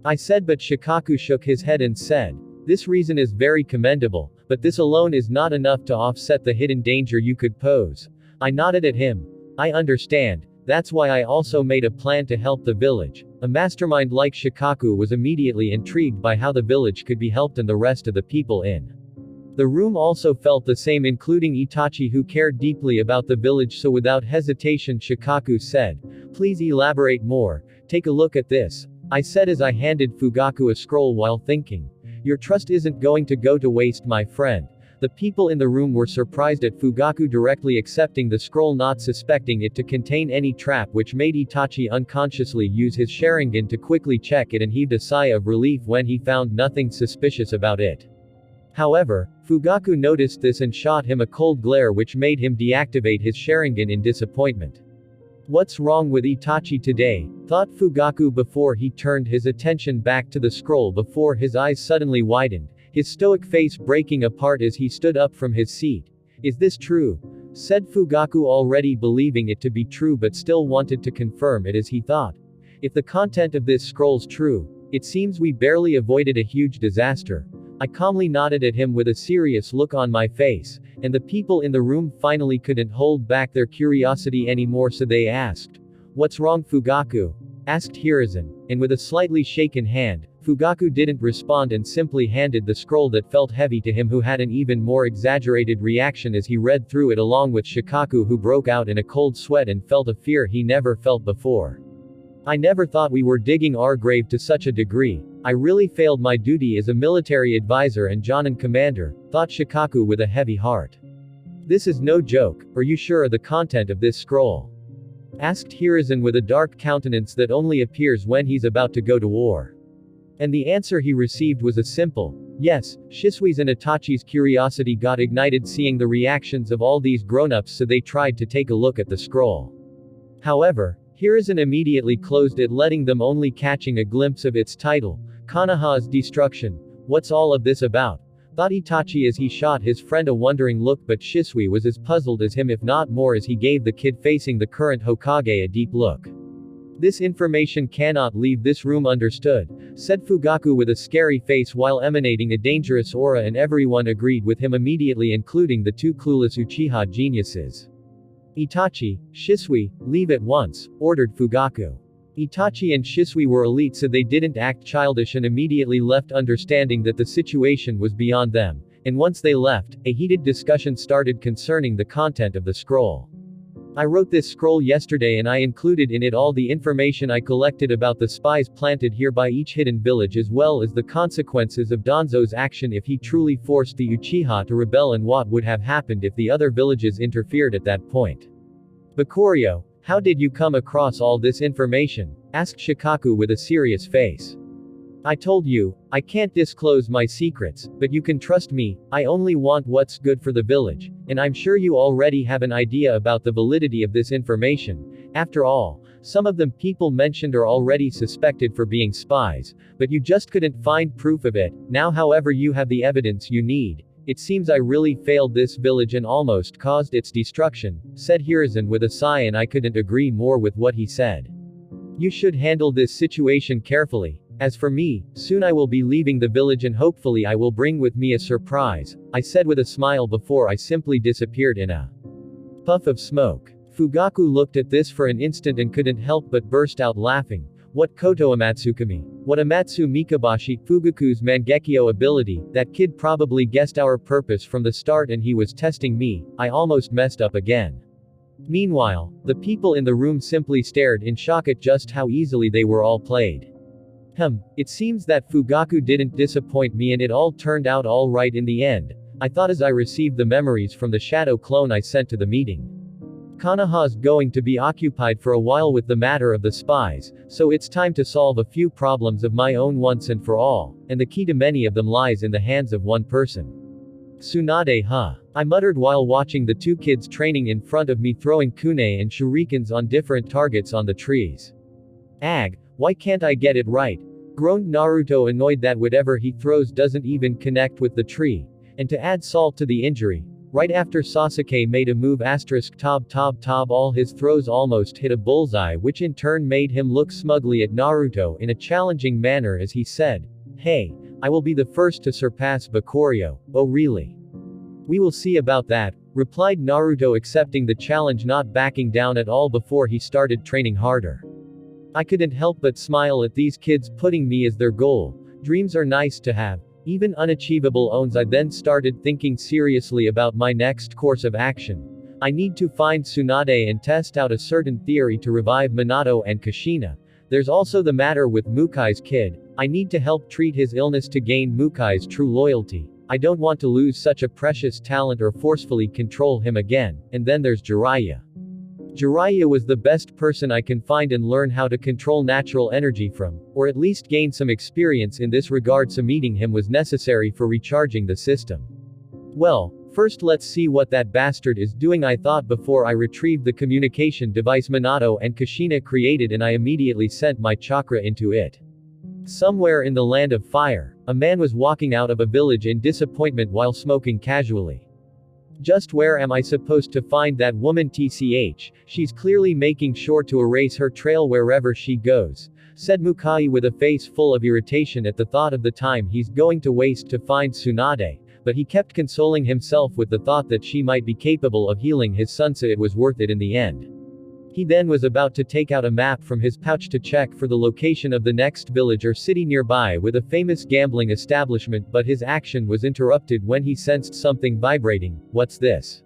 I said, but Shikaku shook his head and said, "This reason is very commendable, but this alone is not enough to offset the hidden danger you could pose." I nodded at him. "I understand. That's why I also made a plan to help the village." A mastermind like Shikaku was immediately intrigued by how the village could be helped and the rest of the people in the room also felt the same, including Itachi, who cared deeply about the village. So without hesitation Shikaku said, "Please elaborate more. Take a look at this," I said as I handed Fugaku a scroll while thinking. "Your trust isn't going to go to waste, my friend." The people in the room were surprised at Fugaku directly accepting the scroll, not suspecting it to contain any trap, which made Itachi unconsciously use his Sharingan to quickly check it and heaved a sigh of relief when he found nothing suspicious about it. However, Fugaku noticed this and shot him a cold glare which made him deactivate his Sharingan in disappointment. "What's wrong with Itachi today?" thought Fugaku before he turned his attention back to the scroll before his eyes suddenly widened, his stoic face breaking apart as he stood up from his seat. "Is this true?" said Fugaku, already believing it to be true but still wanted to confirm it as he thought. "If the content of this scroll's true, it seems we barely avoided a huge disaster." I calmly nodded at him with a serious look on my face, and the people in the room finally couldn't hold back their curiosity anymore, so they asked, "What's wrong, Fugaku?" asked Hiruzen, and with a slightly shaken hand, Fugaku didn't respond and simply handed the scroll that felt heavy to him, who had an even more exaggerated reaction as he read through it, along with Shikaku, who broke out in a cold sweat and felt a fear he never felt before. "I never thought we were digging our grave to such a degree. I really failed my duty as a military advisor and Jonin commander," thought Shikaku with a heavy heart. "This is no joke. Are you sure of the content of this scroll?" asked Hiruzen with a dark countenance that only appears when he's about to go to war. And the answer he received was a simple yes. Shisui's and Itachi's curiosity got ignited seeing the reactions of all these grown-ups, so they tried to take a look at the scroll. However, Hiruzen immediately closed it, letting them only catching a glimpse of its title, Konoha's Destruction. What's all of this about? Thought Itachi as he shot his friend a wondering look, but Shisui was as puzzled as him, if not more, as he gave the kid facing the current Hokage a deep look. This information cannot leave this room, understood, said Fugaku with a scary face while emanating a dangerous aura, and everyone agreed with him immediately, including the two clueless Uchiha geniuses. Itachi, Shisui, leave at once, ordered Fugaku. Itachi and Shisui were elite, so they didn't act childish and immediately left, understanding that the situation was beyond them. And once they left, a heated discussion started concerning the content of the scroll. I wrote this scroll yesterday and I included in it all the information I collected about the spies planted here by each hidden village, as well as the consequences of Danzo's action if he truly forced the Uchiha to rebel, and what would have happened if the other villages interfered at that point. Bakurio, how did you come across all this information? Asked Shikaku with a serious face. I told you, I can't disclose my secrets, but you can trust me, I only want what's good for the village, and I'm sure you already have an idea about the validity of this information. After all, some of them people mentioned are already suspected for being spies, but you just couldn't find proof of it. Now however you have the evidence you need. It seems I really failed this village and almost caused its destruction, said Hiruzen with a sigh, and I couldn't agree more with what he said. You should handle this situation carefully. As for me, soon I will be leaving the village and hopefully I will bring with me a surprise, I said with a smile before I simply disappeared in a puff of smoke. Fugaku looked at this for an instant and couldn't help but burst out laughing. What Koto Amatsukami? What Amatsu Mikabashi, Fugaku's Mangekyo ability? That kid probably guessed our purpose from the start and he was testing me. I almost messed up again. Meanwhile, the people in the room simply stared in shock at just how easily they were all played. It seems that Fugaku didn't disappoint me and it all turned out all right in the end, I thought as I received the memories from the shadow clone I sent to the meeting. Konoha's going to be occupied for a while with the matter of the spies, so it's time to solve a few problems of my own once and for all, and the key to many of them lies in the hands of one person. Tsunade I muttered while watching the two kids training in front of me, throwing kunai and shurikens on different targets on the trees. Ag, why can't I get it right? Groaned Naruto, annoyed that whatever he throws doesn't even connect with the tree. And to add salt to the injury, right after Sasuke made a move *tob all his throws almost hit a bullseye, which in turn made him look smugly at Naruto in a challenging manner as he said, "Hey, I will be the first to surpass Bakurio." "Oh really? We will see about that," replied Naruto, accepting the challenge, not backing down at all before he started training harder. I couldn't help but smile at these kids putting me as their goal. Dreams are nice to have, even unachievable ones. I then started thinking seriously about my next course of action. I need to find Tsunade and test out a certain theory to revive Minato and Kushina. There's also the matter with Mukai's kid. I need to help treat his illness to gain Mukai's true loyalty. I don't want to lose such a precious talent or forcefully control him again. And then there's Jiraiya. Jiraiya was the best person I can find and learn how to control natural energy from, or at least gain some experience in this regard, so meeting him was necessary for recharging the system. Well, first let's see what that bastard is doing, I thought before I retrieved the communication device Minato and Kushina created, and I immediately sent my chakra into it. Somewhere in the land of fire, a man was walking out of a village in disappointment while smoking casually. Just where am I supposed to find that woman? TCH, she's clearly making sure to erase her trail wherever she goes, said Mukai with a face full of irritation at the thought of the time he's going to waste to find Tsunade, but he kept consoling himself with the thought that she might be capable of healing his son, so it was worth it in the end. He then was about to take out a map from his pouch to check for the location of the next village or city nearby with a famous gambling establishment, but his action was interrupted when he sensed something vibrating. What's this?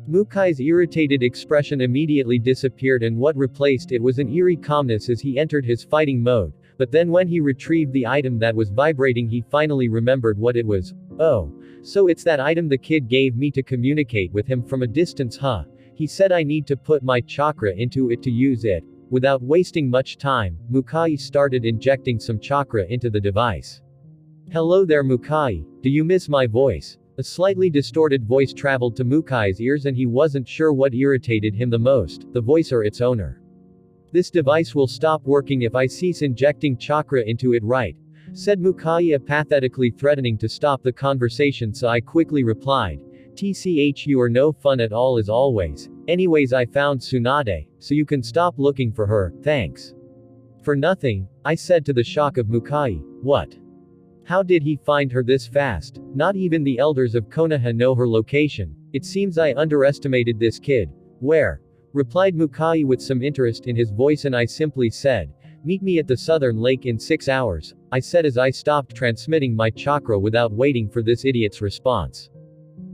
Mukai's irritated expression immediately disappeared, and what replaced it was an eerie calmness as he entered his fighting mode, but then when he retrieved the item that was vibrating, he finally remembered what it was. Oh, so it's that item the kid gave me to communicate with him from a distance, huh? He said I need to put my chakra into it to use it. Without wasting much time, Mukai started injecting some chakra into the device. Hello there Mukai, do you miss my voice? A slightly distorted voice traveled to Mukai's ears and he wasn't sure what irritated him the most, the voice or its owner. This device will stop working if I cease injecting chakra into it, right? Said Mukai apathetically, threatening to stop the conversation, so I quickly replied, "TCH, you are no fun at all as always. Anyways, I found Tsunade, so you can stop looking for her, thanks." "For nothing," I said, to the shock of Mukai. "What? How did he find her this fast? Not even the elders of Konoha know her location. It seems I underestimated this kid." "Where?" replied Mukai with some interest in his voice, and I simply said, "Meet me at the southern lake in 6 hours," I said as I stopped transmitting my chakra without waiting for this idiot's response.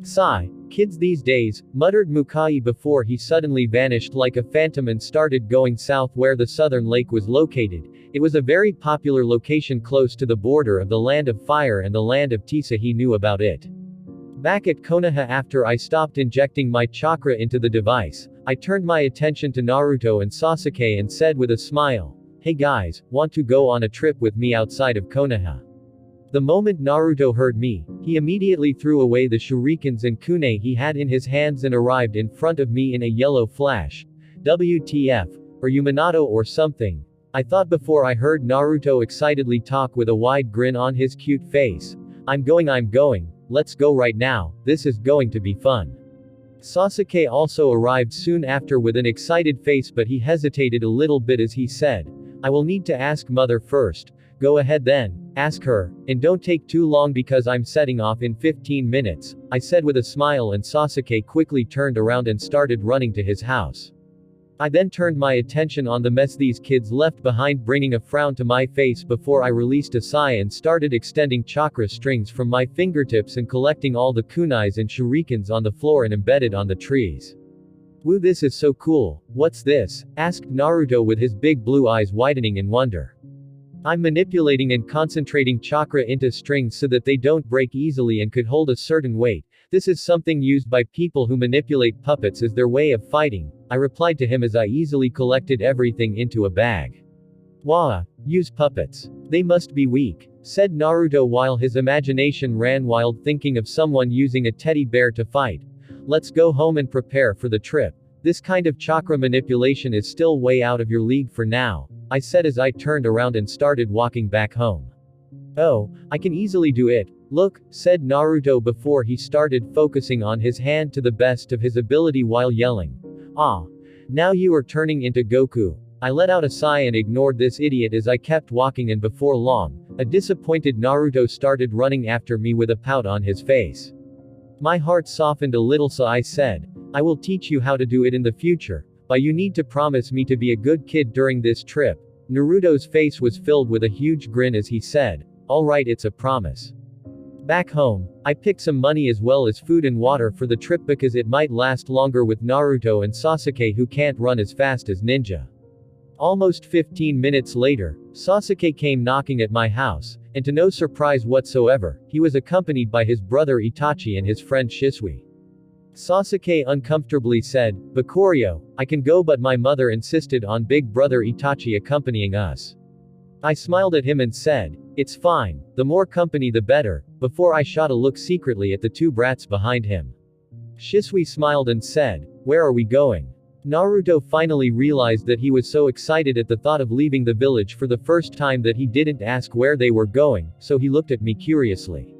"Sigh. Kids these days," muttered Mukai before he suddenly vanished like a phantom and started going south where the southern lake was located. It was a very popular location close to the border of the Land of Fire and the Land of Tisa. He knew about it. Back at Konoha, after I stopped injecting my chakra into the device, I turned my attention to Naruto and Sasuke and said with a smile, "Hey guys, want to go on a trip with me outside of Konoha?" The moment Naruto heard me, he immediately threw away the shurikens and kunai he had in his hands and arrived in front of me in a yellow flash. "WTF? Are you Minato or something?" I thought before I heard Naruto excitedly talk with a wide grin on his cute face. I'm going, let's go right now, this is going to be fun." Sasuke also arrived soon after with an excited face, but he hesitated a little bit as he said, "I will need to ask mother first." "Go ahead then, ask her, and don't take too long because I'm setting off in 15 minutes, I said with a smile, and Sasuke quickly turned around and started running to his house. I then turned my attention on the mess these kids left behind, bringing a frown to my face before I released a sigh and started extending chakra strings from my fingertips and collecting all the kunais and shurikens on the floor and embedded on the trees. "Woo, this is so cool. What's this?" asked Naruto with his big blue eyes widening in wonder. "I'm manipulating and concentrating chakra into strings so that they don't break easily and could hold a certain weight. This is something used by people who manipulate puppets as their way of fighting," I replied to him as I easily collected everything into a bag. "Wah, use puppets. They must be weak," said Naruto while his imagination ran wild, thinking of someone using a teddy bear to fight. "Let's go home and prepare for the trip. This kind of chakra manipulation is still way out of your league for now," I said as I turned around and started walking back home. "Oh, I can easily do it. Look," said Naruto before he started focusing on his hand to the best of his ability while yelling, "Ah! Now you are turning into Goku." I let out a sigh and ignored this idiot as I kept walking, and before long, a disappointed Naruto started running after me with a pout on his face. My heart softened a little, so I said, "I will teach you how to do it in the future, but you need to promise me to be a good kid during this trip." Naruto's face was filled with a huge grin as he said, "Alright, it's a promise." Back home, I picked some money as well as food and water for the trip because it might last longer with Naruto and Sasuke, who can't run as fast as Ninja. Almost 15 minutes later, Sasuke came knocking at my house, and to no surprise whatsoever, he was accompanied by his brother Itachi and his friend Shisui. Sasuke uncomfortably said, "Bakurio, I can go, but my mother insisted on big brother Itachi accompanying us." I smiled at him and said, "It's fine, the more company the better," before I shot a look secretly at the two brats behind him. Shisui smiled and said, "Where are we going?" Naruto finally realized that he was so excited at the thought of leaving the village for the first time that he didn't ask where they were going, so he looked at me curiously.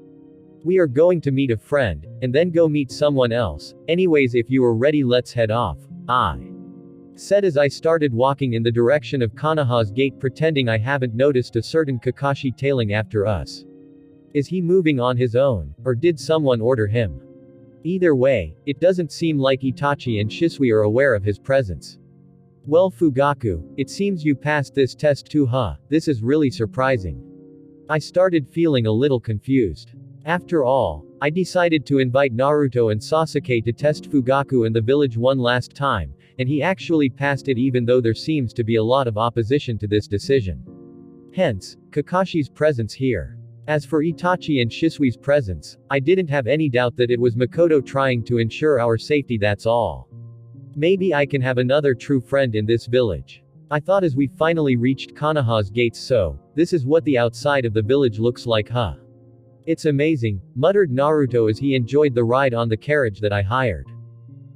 "We are going to meet a friend, and then go meet someone else. Anyways, if you are ready, let's head off," I said as I started walking in the direction of Konoha's gate, pretending I haven't noticed a certain Kakashi tailing after us. Is he moving on his own, or did someone order him? Either way, it doesn't seem like Itachi and Shisui are aware of his presence. "Well, Fugaku, it seems you passed this test too, huh? This is really surprising." I started feeling a little confused. After all, I decided to invite Naruto and Sasuke to test Fugaku in the village one last time, and he actually passed it, even though there seems to be a lot of opposition to this decision. Hence, Kakashi's presence here. As for Itachi and Shisui's presence, I didn't have any doubt that it was Makoto trying to ensure our safety, that's all. Maybe I can have another true friend in this village, I thought as we finally reached Konoha's gates. "So, this is what the outside of the village looks like, huh? It's amazing," muttered Naruto as he enjoyed the ride on the carriage that I hired.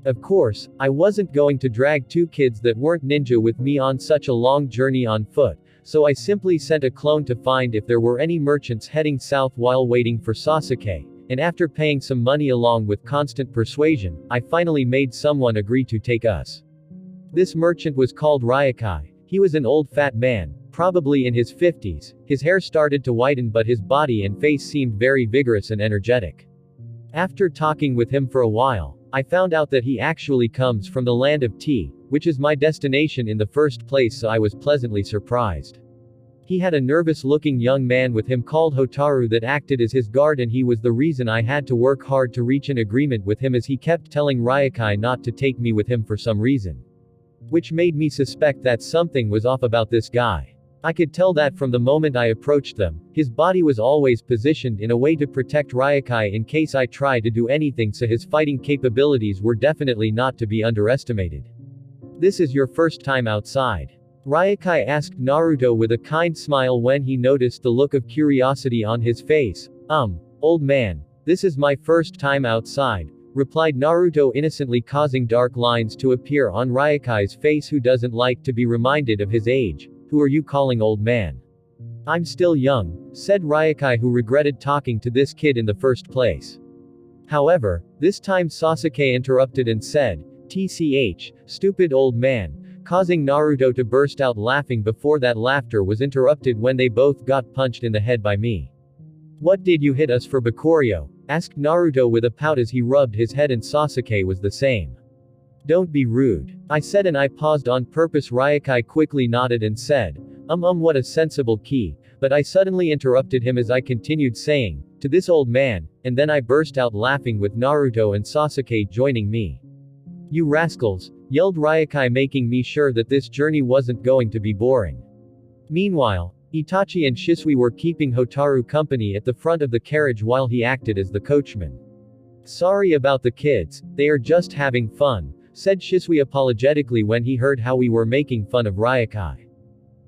Of course, I wasn't going to drag two kids that weren't ninja with me on such a long journey on foot, so I simply sent a clone to find if there were any merchants heading south while waiting for Sasuke, and after paying some money along with constant persuasion, I finally made someone agree to take us. This merchant was called Ryokai. He was an old fat man, probably in his 50s, his hair started to whiten but his body and face seemed very vigorous and energetic. After talking with him for a while, I found out that he actually comes from the land of tea, which is my destination in the first place, so I was pleasantly surprised. He had a nervous-looking young man with him called Hotaru that acted as his guard, and he was the reason I had to work hard to reach an agreement with him, as he kept telling Ryokai not to take me with him for some reason. Which made me suspect that something was off about this guy. I could tell that from the moment I approached them. His body was always positioned in a way to protect Ryokai in case I tried to do anything, so his fighting capabilities were definitely not to be underestimated. "This is your first time outside?" Ryokai asked Naruto with a kind smile when he noticed the look of curiosity on his face. Old man. This is my first time outside," replied Naruto, innocently, causing dark lines to appear on Ryokai's face. Who doesn't like to be reminded of his age? "Who are you calling old man?" "I'm still young," said Ryokai, who regretted talking to this kid in the first place. However, this time Sasuke interrupted and said, "Tch, stupid old man," causing Naruto to burst out laughing before that laughter was interrupted when they both got punched in the head by me. "What did you hit us for, Bakurio?" asked Naruto with a pout as he rubbed his head, and Sasuke was the same. "Don't be rude," I said, and I paused on purpose. Ryokai quickly nodded and said, what a sensible key," but I suddenly interrupted him as I continued saying, "To this old man," and then I burst out laughing with Naruto and Sasuke joining me. "You rascals," yelled Ryokai, making me sure that this journey wasn't going to be boring. Meanwhile, Itachi and Shisui were keeping Hotaru company at the front of the carriage while he acted as the coachman. "Sorry about the kids, they are just having fun," said Shisui apologetically when he heard how we were making fun of Ryokai.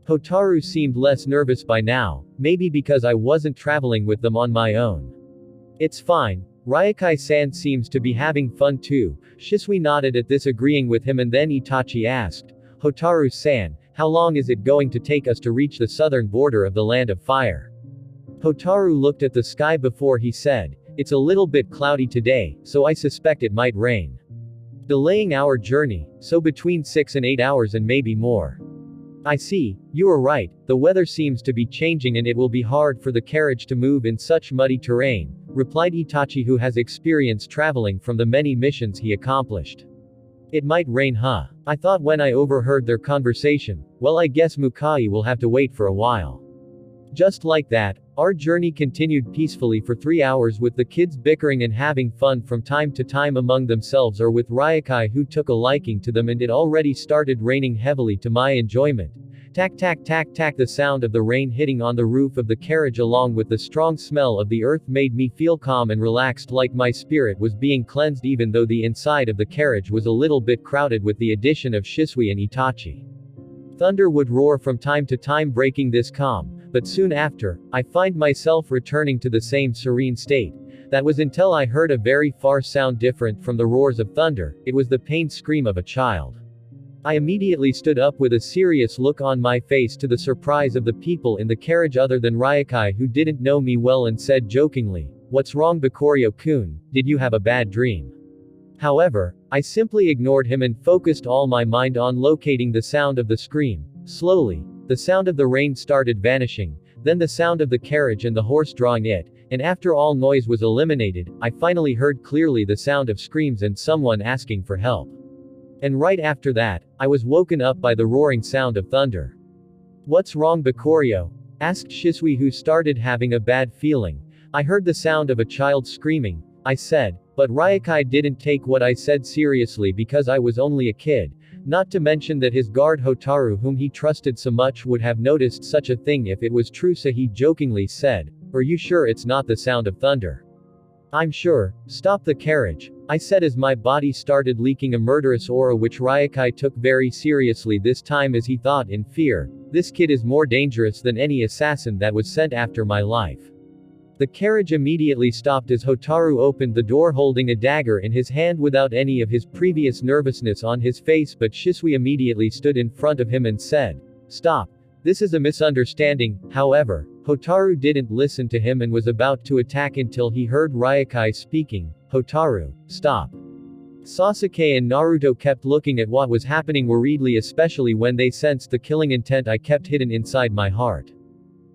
Hotaru seemed less nervous by now, maybe because I wasn't traveling with them on my own. "It's fine. Ryokai-san seems to be having fun too." Shisui nodded at this, agreeing with him, and then Itachi asked, "Hotaru-san, how long is it going to take us to reach the southern border of the Land of Fire?" Hotaru looked at the sky before he said, "It's a little bit cloudy today, so I suspect it might rain. Delaying our journey, so between 6 and 8 hours and maybe more." "I see, you are right, the weather seems to be changing and it will be hard for the carriage to move in such muddy terrain," replied Itachi, who has experience traveling from the many missions he accomplished. "It might rain, huh?" I thought when I overheard their conversation. Well, I guess Mukai will have to wait for a while. Just like that, our journey continued peacefully for 3 hours, with the kids bickering and having fun from time to time among themselves or with Ryokai, who took a liking to them, and it already started raining heavily to my enjoyment. Tack tack tack tack, the sound of the rain hitting on the roof of the carriage along with the strong smell of the earth made me feel calm and relaxed, like my spirit was being cleansed, even though the inside of the carriage was a little bit crowded with the addition of Shisui and Itachi. Thunder would roar from time to time, breaking this calm, but soon after, I find myself returning to the same serene state. That was until I heard a very far sound different from the roars of thunder. It was the pained scream of a child. I immediately stood up with a serious look on my face, to the surprise of the people in the carriage other than Ryokai, who didn't know me well, and said jokingly, "What's wrong, Bakurio-kun? Did you have a bad dream?" However, I simply ignored him and focused all my mind on locating the sound of the scream. Slowly, the sound of the rain started vanishing, then the sound of the carriage and the horse drawing it, and after all noise was eliminated, I finally heard clearly the sound of screams and someone asking for help. And right after that, I was woken up by the roaring sound of thunder. "What's wrong, Bakurio?" asked Shisui, who started having a bad feeling. "I heard the sound of a child screaming," I said, but Ryokai didn't take what I said seriously because I was only a kid, not to mention that his guard Hotaru, whom he trusted so much, would have noticed such a thing if it was true, so he jokingly said, "Are you sure it's not the sound of thunder?" "I'm sure. Stop the carriage," I said as my body started leaking a murderous aura, which Ryokai took very seriously this time, as he thought in fear, "This kid is more dangerous than any assassin that was sent after my life." The carriage immediately stopped as Hotaru opened the door holding a dagger in his hand without any of his previous nervousness on his face, but Shisui immediately stood in front of him and said, "Stop. This is a misunderstanding." However, Hotaru didn't listen to him and was about to attack until he heard Ryokai speaking, "Hotaru, stop." Sasuke and Naruto kept looking at what was happening worriedly, especially when they sensed the killing intent I kept hidden inside my heart.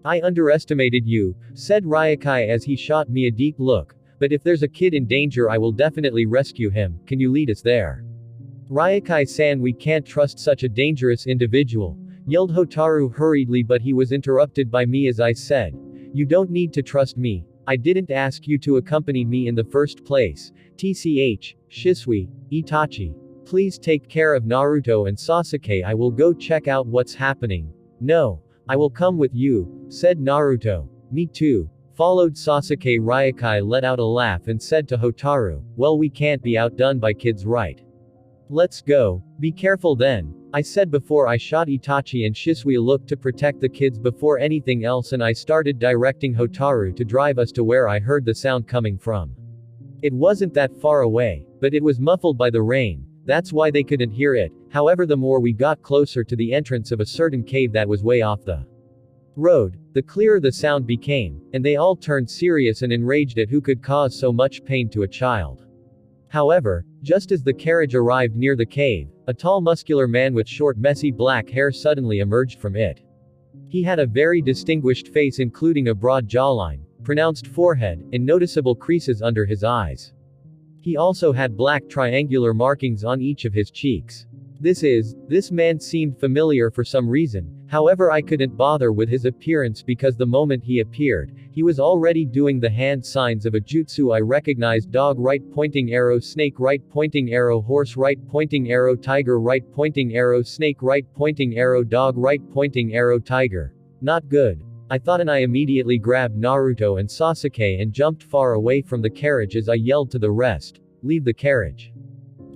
"I underestimated you," said Ryokai as he shot me a deep look, "but if there's a kid in danger I will definitely rescue him. Can you lead us there?" "Ryokai-san, we can't trust such a dangerous individual," yelled Hotaru hurriedly, but he was interrupted by me as I said, "You don't need to trust me. I didn't ask you to accompany me in the first place. TCH, Shisui, Itachi. Please take care of Naruto and Sasuke. I will go check out what's happening." "No. I will come with you," said Naruto. "Me too," followed Sasuke. Ryokai let out a laugh and said to Hotaru, "Well, we can't be outdone by kids, right? Let's go. Be careful then." I said before I shot Itachi and Shisui a look to protect the kids before anything else, and I started directing Hotaru to drive us to where I heard the sound coming from. It wasn't that far away, but it was muffled by the rain. That's why they couldn't hear it. However, the more we got closer to the entrance of a certain cave that was way off the road, the clearer the sound became, and they all turned serious and enraged at who could cause so much pain to a child. However, just as the carriage arrived near the cave, a tall muscular man with short messy black hair suddenly emerged from it. He had a very distinguished face, including a broad jawline, pronounced forehead, and noticeable creases under his eyes. He also had black triangular markings on each of his cheeks. This man seemed familiar for some reason. However, I couldn't bother with his appearance because the moment he appeared, he was already doing the hand signs of a jutsu I recognized: dog right pointing arrow, snake right pointing arrow, horse right pointing arrow, tiger right pointing arrow, snake right pointing arrow, dog right pointing arrow, tiger. Not good, I thought, and I immediately grabbed Naruto and Sasuke and jumped far away from the carriage as I yelled to the rest, "Leave the carriage."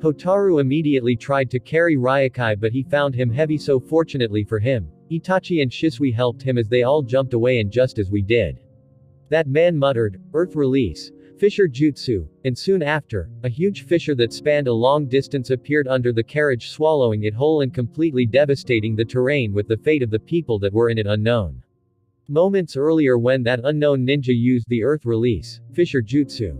Hotaru immediately tried to carry Ryokai, but he found him heavy, so fortunately for him, Itachi and Shisui helped him as they all jumped away, and just as we did, that man muttered, "Earth release. Fissure jutsu," and soon after, a huge fissure that spanned a long distance appeared under the carriage, swallowing it whole and completely devastating the terrain, with the fate of the people that were in it unknown. Moments earlier, when that unknown ninja used the earth release, fissure jutsu,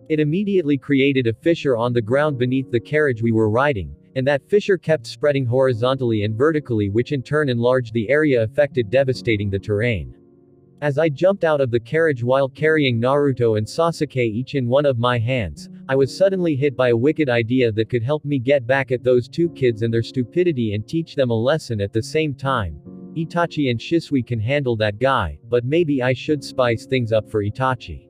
it immediately created a fissure on the ground beneath the carriage we were riding, and that fissure kept spreading horizontally and vertically, which in turn enlarged the area affected, devastating the terrain. As I jumped out of the carriage while carrying Naruto and Sasuke each in one of my hands, I was suddenly hit by a wicked idea that could help me get back at those two kids and their stupidity and teach them a lesson at the same time. Itachi and Shisui can handle that guy, but maybe I should spice things up for Itachi.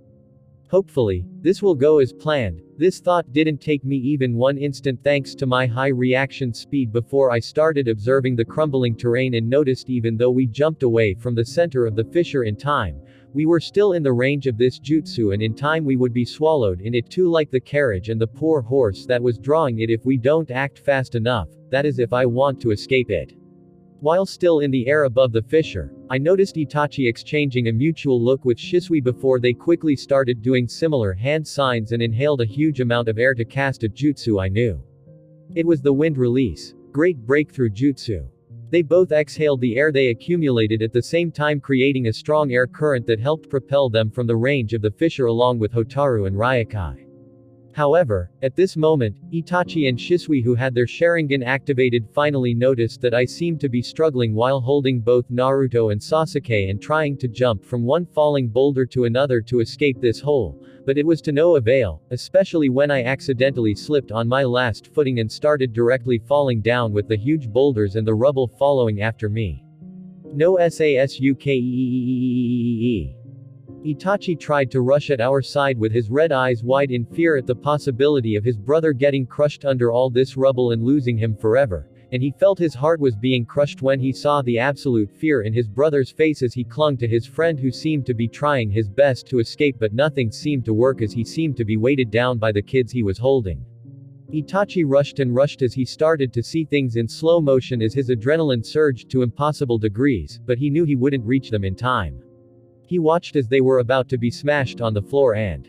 Hopefully, this will go as planned. This thought didn't take me even 1 instant thanks to my high reaction speed before I started observing the crumbling terrain and noticed even though we jumped away from the center of the fissure in time, we were still in the range of this jutsu, and in time we would be swallowed in it too, like the carriage and the poor horse that was drawing it if we don't act fast enough, that is if I want to escape it. While still in the air above the fissure, I noticed Itachi exchanging a mutual look with Shisui before they quickly started doing similar hand signs and inhaled a huge amount of air to cast a jutsu I knew. It was the wind release. Great breakthrough jutsu. They both exhaled the air they accumulated at the same time, creating a strong air current that helped propel them from the range of the fissure along with Hotaru and Ryokai. However, at this moment, Itachi and Shisui, who had their Sharingan activated, finally noticed that I seemed to be struggling while holding both Naruto and Sasuke and trying to jump from one falling boulder to another to escape this hole, but it was to no avail, especially when I accidentally slipped on my last footing and started directly falling down with the huge boulders and the rubble following after me. No SASUKEEEEEEE. Itachi tried to rush at our side with his red eyes wide in fear at the possibility of his brother getting crushed under all this rubble and losing him forever, and he felt his heart was being crushed when he saw the absolute fear in his brother's face as he clung to his friend, who seemed to be trying his best to escape, but nothing seemed to work as he seemed to be weighted down by the kids he was holding. Itachi rushed and rushed as he started to see things in slow motion as his adrenaline surged to impossible degrees, but he knew he wouldn't reach them in time. He watched as they were about to be smashed on the floor and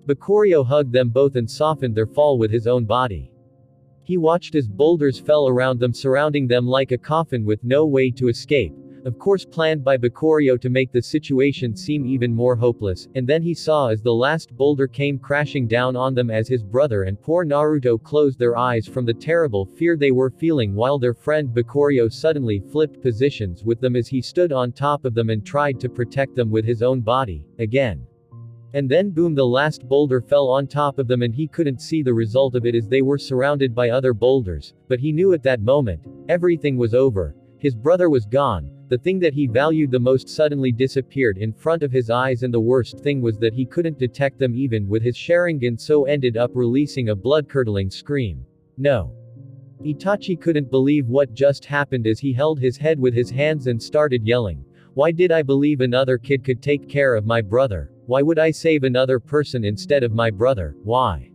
Bakurio hugged them both and softened their fall with his own body. He watched as boulders fell around them, surrounding them like a coffin with no way to escape, of course planned by Bakurio to make the situation seem even more hopeless, and then he saw as the last boulder came crashing down on them as his brother and poor Naruto closed their eyes from the terrible fear they were feeling, while their friend Bakurio suddenly flipped positions with them as he stood on top of them and tried to protect them with his own body, again. And then boom, the last boulder fell on top of them and he couldn't see the result of it as they were surrounded by other boulders, but he knew at that moment, everything was over. His brother was gone, the thing that he valued the most suddenly disappeared in front of his eyes, and the worst thing was that he couldn't detect them even with his Sharingan, so ended up releasing a blood-curdling scream. No. Itachi couldn't believe what just happened as he held his head with his hands and started yelling. Why did I believe another kid could take care of my brother? Why would I save another person instead of my brother? Why?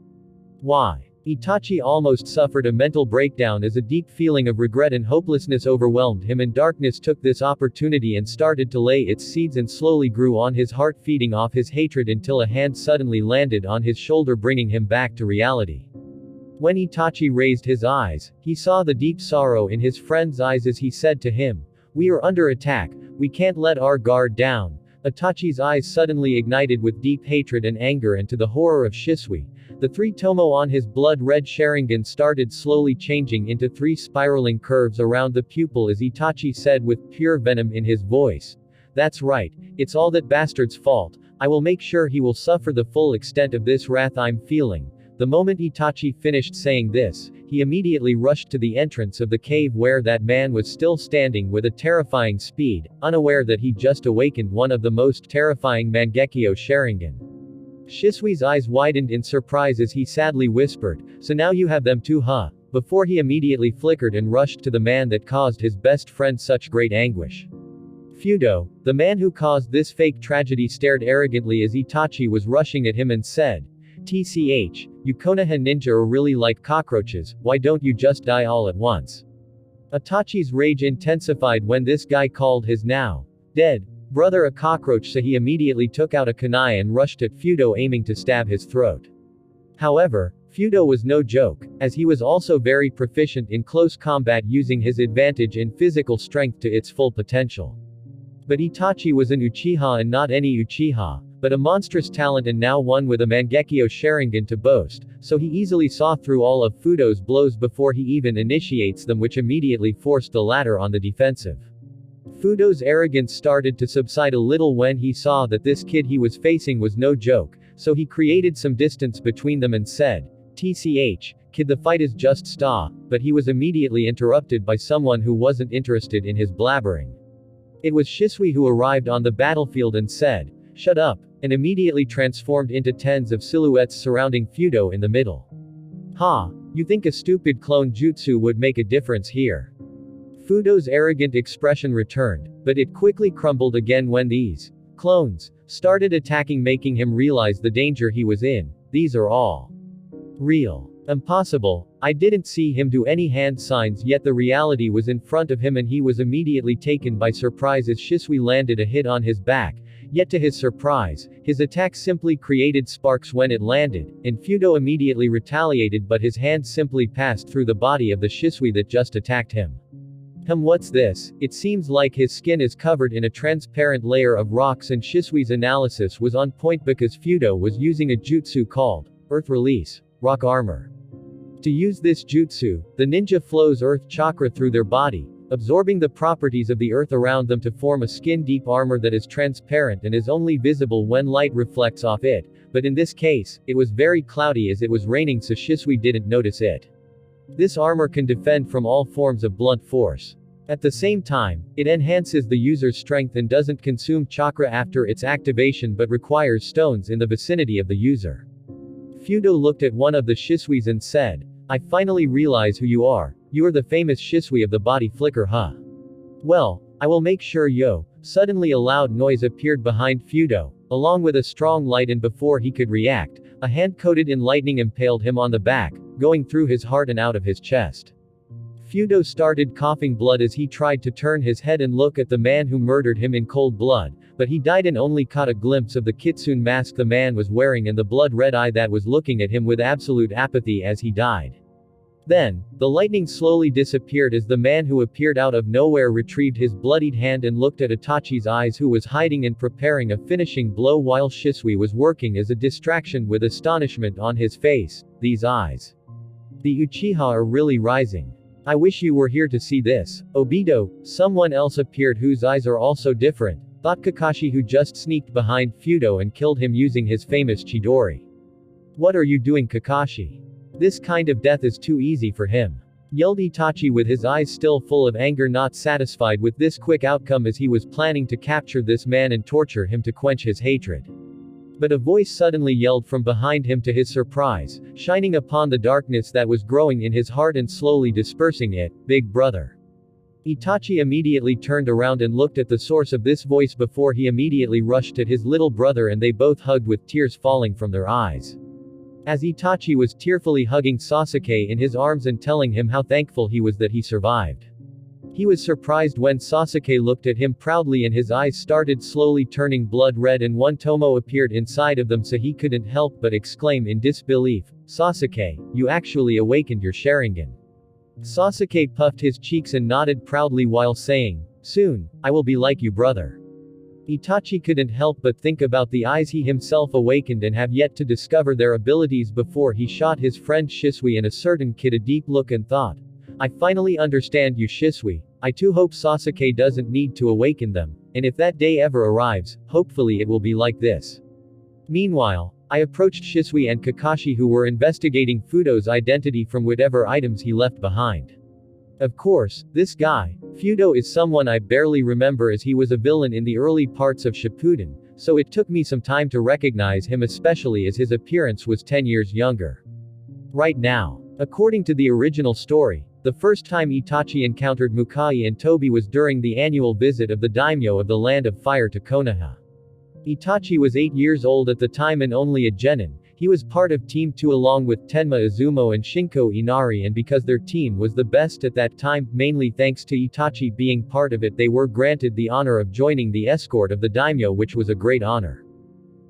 Why? Itachi almost suffered a mental breakdown as a deep feeling of regret and hopelessness overwhelmed him, and darkness took this opportunity and started to lay its seeds and slowly grew on his heart, feeding off his hatred until a hand suddenly landed on his shoulder, bringing him back to reality. When Itachi raised his eyes, he saw the deep sorrow in his friend's eyes as he said to him, "We are under attack, we can't let our guard down." Itachi's eyes suddenly ignited with deep hatred and anger, and to the horror of Shisui, the three tomo on his blood-red Sharingan started slowly changing into three spiraling curves around the pupil as Itachi said with pure venom in his voice, "That's right, it's all that bastard's fault. I will make sure he will suffer the full extent of this wrath I'm feeling." The moment Itachi finished saying this, he immediately rushed to the entrance of the cave where that man was still standing with a terrifying speed, unaware that he just awakened one of the most terrifying Mangekyo Sharingan. Shisui's eyes widened in surprise as he sadly whispered, "So now you have them too, huh?" Before he immediately flickered and rushed to the man that caused his best friend such great anguish. Fudo, the man who caused this fake tragedy, stared arrogantly as Itachi was rushing at him and said, "TCH, you Konoha ninja are really like cockroaches, why don't you just die all at once?" Itachi's rage intensified when this guy called his now dead brother a cockroach, so he immediately took out a kunai and rushed at Fudo, aiming to stab his throat. However, Fudo was no joke, as he was also very proficient in close combat, using his advantage in physical strength to its full potential. But Itachi was an Uchiha, and not any Uchiha, but a monstrous talent, and now one with a Mangekyo Sharingan to boast, so he easily saw through all of Fudo's blows before he even initiates them, which immediately forced the latter on the defensive. Fudo's arrogance started to subside a little when he saw that this kid he was facing was no joke, so he created some distance between them and said, "TCH, kid, the fight is just stop," but he was immediately interrupted by someone who wasn't interested in his blabbering. It was Shisui, who arrived on the battlefield and said, "Shut up," and immediately transformed into tens of silhouettes surrounding Fudo in the middle. "Ha, you think a stupid clone jutsu would make a difference here?" Fudo's arrogant expression returned, but it quickly crumbled again when these clones started attacking, making him realize the danger he was in. "These are all real. Impossible. I didn't see him do any hand signs, yet the reality was in front of him and he was immediately taken by surprise as Shisui landed a hit on his back. Yet to his surprise, his attack simply created sparks when it landed, and Fudo immediately retaliated, but his hand simply passed through the body of the Shisui that just attacked him. What's this? It seems like his skin is covered in a transparent layer of rocks, and Shisui's analysis was on point because Fudo was using a jutsu called Earth Release, Rock Armor. To use this jutsu, the ninja flows earth chakra through their body, absorbing the properties of the earth around them to form a skin-deep armor that is transparent and is only visible when light reflects off it, but in this case, it was very cloudy as it was raining, so Shisui didn't notice it. This armor can defend from all forms of blunt force. At the same time, it enhances the user's strength and doesn't consume chakra after its activation but requires stones in the vicinity of the user. Fudo looked at one of the Shisuis and said, "I finally realize who you are. You are the famous Shisui of the body flicker, huh? Well, I will make sure yo." Suddenly a loud noise appeared behind Fudo, along with a strong light, and before he could react, a hand coated in lightning impaled him on the back, going through his heart and out of his chest. Fudo started coughing blood as he tried to turn his head and look at the man who murdered him in cold blood, but he died and only caught a glimpse of the kitsune mask the man was wearing and the blood-red eye that was looking at him with absolute apathy as he died. Then, the lightning slowly disappeared as the man who appeared out of nowhere retrieved his bloodied hand and looked at Itachi's eyes, who was hiding and preparing a finishing blow while Shisui was working as a distraction with astonishment on his face. These eyes. The Uchiha are really rising. I wish you were here to see this. Obito, someone else appeared whose eyes are also different, thought Kakashi, who just sneaked behind Fudo and killed him using his famous Chidori. What are you doing, Kakashi? This kind of death is too easy for him, yelled Itachi with his eyes still full of anger, not satisfied with this quick outcome as he was planning to capture this man and torture him to quench his hatred. But a voice suddenly yelled from behind him to his surprise, shining upon the darkness that was growing in his heart and slowly dispersing it, "Big brother." Itachi immediately turned around and looked at the source of this voice before he immediately rushed at his little brother, and they both hugged with tears falling from their eyes. As Itachi was tearfully hugging Sasuke in his arms and telling him how thankful he was that he survived. He was surprised when Sasuke looked at him proudly and his eyes started slowly turning blood red and one tomo appeared inside of them, so he couldn't help but exclaim in disbelief, "Sasuke, you actually awakened your Sharingan." Sasuke puffed his cheeks and nodded proudly while saying, "Soon, I will be like you, brother." Itachi couldn't help but think about the eyes he himself awakened and have yet to discover their abilities before he shot his friend Shisui and a certain kid a deep look and thought, "I finally understand you, Shisui. I too hope Sasuke doesn't need to awaken them, and if that day ever arrives, hopefully it will be like this." Meanwhile, I approached Shisui and Kakashi, who were investigating Fudo's identity from whatever items he left behind. Of course, this guy, Fudo, is someone I barely remember as he was a villain in the early parts of Shippuden, so it took me some time to recognize him, especially as his appearance was 10 years younger. Right now, according to the original story, the first time Itachi encountered Mukai and Tobi was during the annual visit of the daimyo of the Land of Fire to Konoha. Itachi was 8 years old at the time and only a genin. He was part of Team 2 along with Tenma Izumo and Shinko Inari, and because their team was the best at that time, mainly thanks to Itachi being part of it, they were granted the honor of joining the escort of the daimyo, which was a great honor.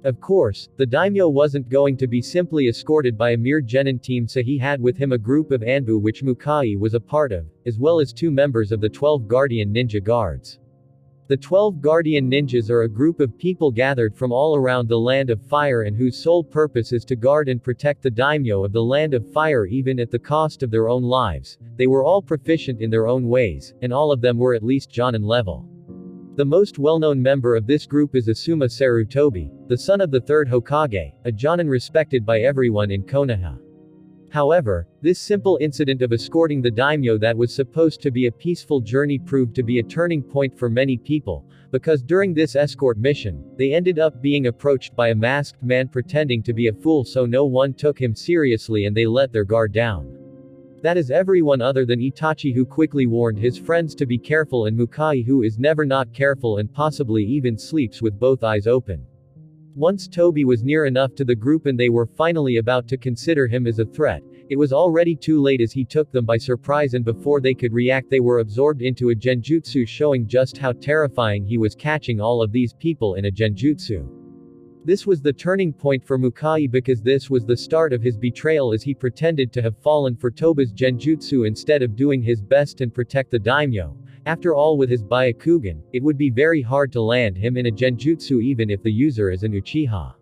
Of course, the daimyo wasn't going to be simply escorted by a mere genin team, so he had with him a group of Anbu which Mukai was a part of, as well as 2 members of the 12 Guardian Ninja Guards. The 12 Guardian Ninjas are a group of people gathered from all around the Land of Fire and whose sole purpose is to guard and protect the daimyo of the Land of Fire even at the cost of their own lives. They were all proficient in their own ways, and all of them were at least Jonin level. The most well-known member of this group is Asuma Sarutobi, the son of the 3rd Hokage, a Jonin respected by everyone in Konoha. However, this simple incident of escorting the daimyo that was supposed to be a peaceful journey proved to be a turning point for many people, because during this escort mission, they ended up being approached by a masked man pretending to be a fool, so no one took him seriously and they let their guard down. That is everyone other than Itachi, who quickly warned his friends to be careful, and Mukai, who is never not careful and possibly even sleeps with both eyes open. Once Tobi was near enough to the group and they were finally about to consider him as a threat, it was already too late as he took them by surprise, and before they could react they were absorbed into a genjutsu, showing just how terrifying he was, catching all of these people in a genjutsu. This was the turning point for Mukai because this was the start of his betrayal, as he pretended to have fallen for Toba's genjutsu instead of doing his best and protect the daimyo. After all, with his Byakugan, it would be very hard to land him in a genjutsu even if the user is an Uchiha.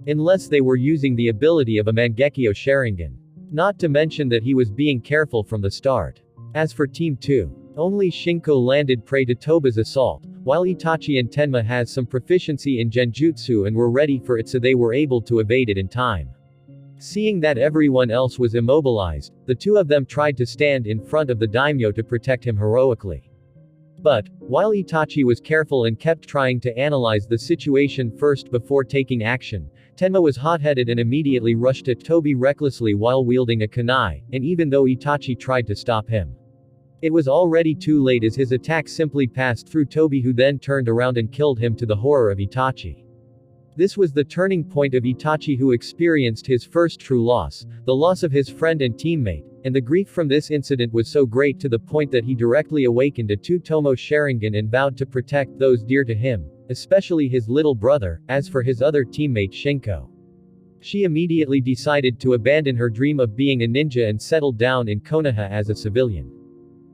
Unless they were using the ability of a Mangekyo Sharingan. Not to mention that he was being careful from the start. As for Team 2, only Shinko landed prey to Toba's assault, while Itachi and Tenma has some proficiency in genjutsu and were ready for it, so they were able to evade it in time. Seeing that everyone else was immobilized, the 2 of them tried to stand in front of the daimyo to protect him heroically. But, while Itachi was careful and kept trying to analyze the situation first before taking action, Tenma was hot-headed and immediately rushed at Tobi recklessly while wielding a kunai, and even though Itachi tried to stop him, it was already too late as his attack simply passed through Tobi, who then turned around and killed him to the horror of Itachi. This was the turning point of Itachi, who experienced his first true loss, the loss of his friend and teammate, and the grief from this incident was so great to the point that he directly awakened a two-tomo Sharingan and vowed to protect those dear to him, especially his little brother. As for his other teammate Shinko, she immediately decided to abandon her dream of being a ninja and settled down in Konoha as a civilian.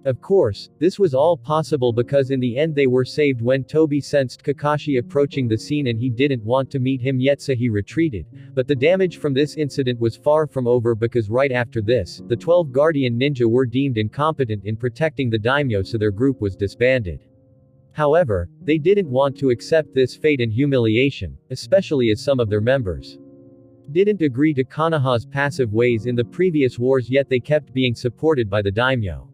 Of course, this was all possible because in the end they were saved when Tobi sensed Kakashi approaching the scene and he didn't want to meet him yet, so he retreated. But the damage from this incident was far from over, because right after this, the 12 Guardian Ninja were deemed incompetent in protecting the daimyo, so their group was disbanded. However, they didn't want to accept this fate and humiliation, especially as some of their members didn't agree to Konoha's passive ways in the previous wars, yet they kept being supported by the daimyo.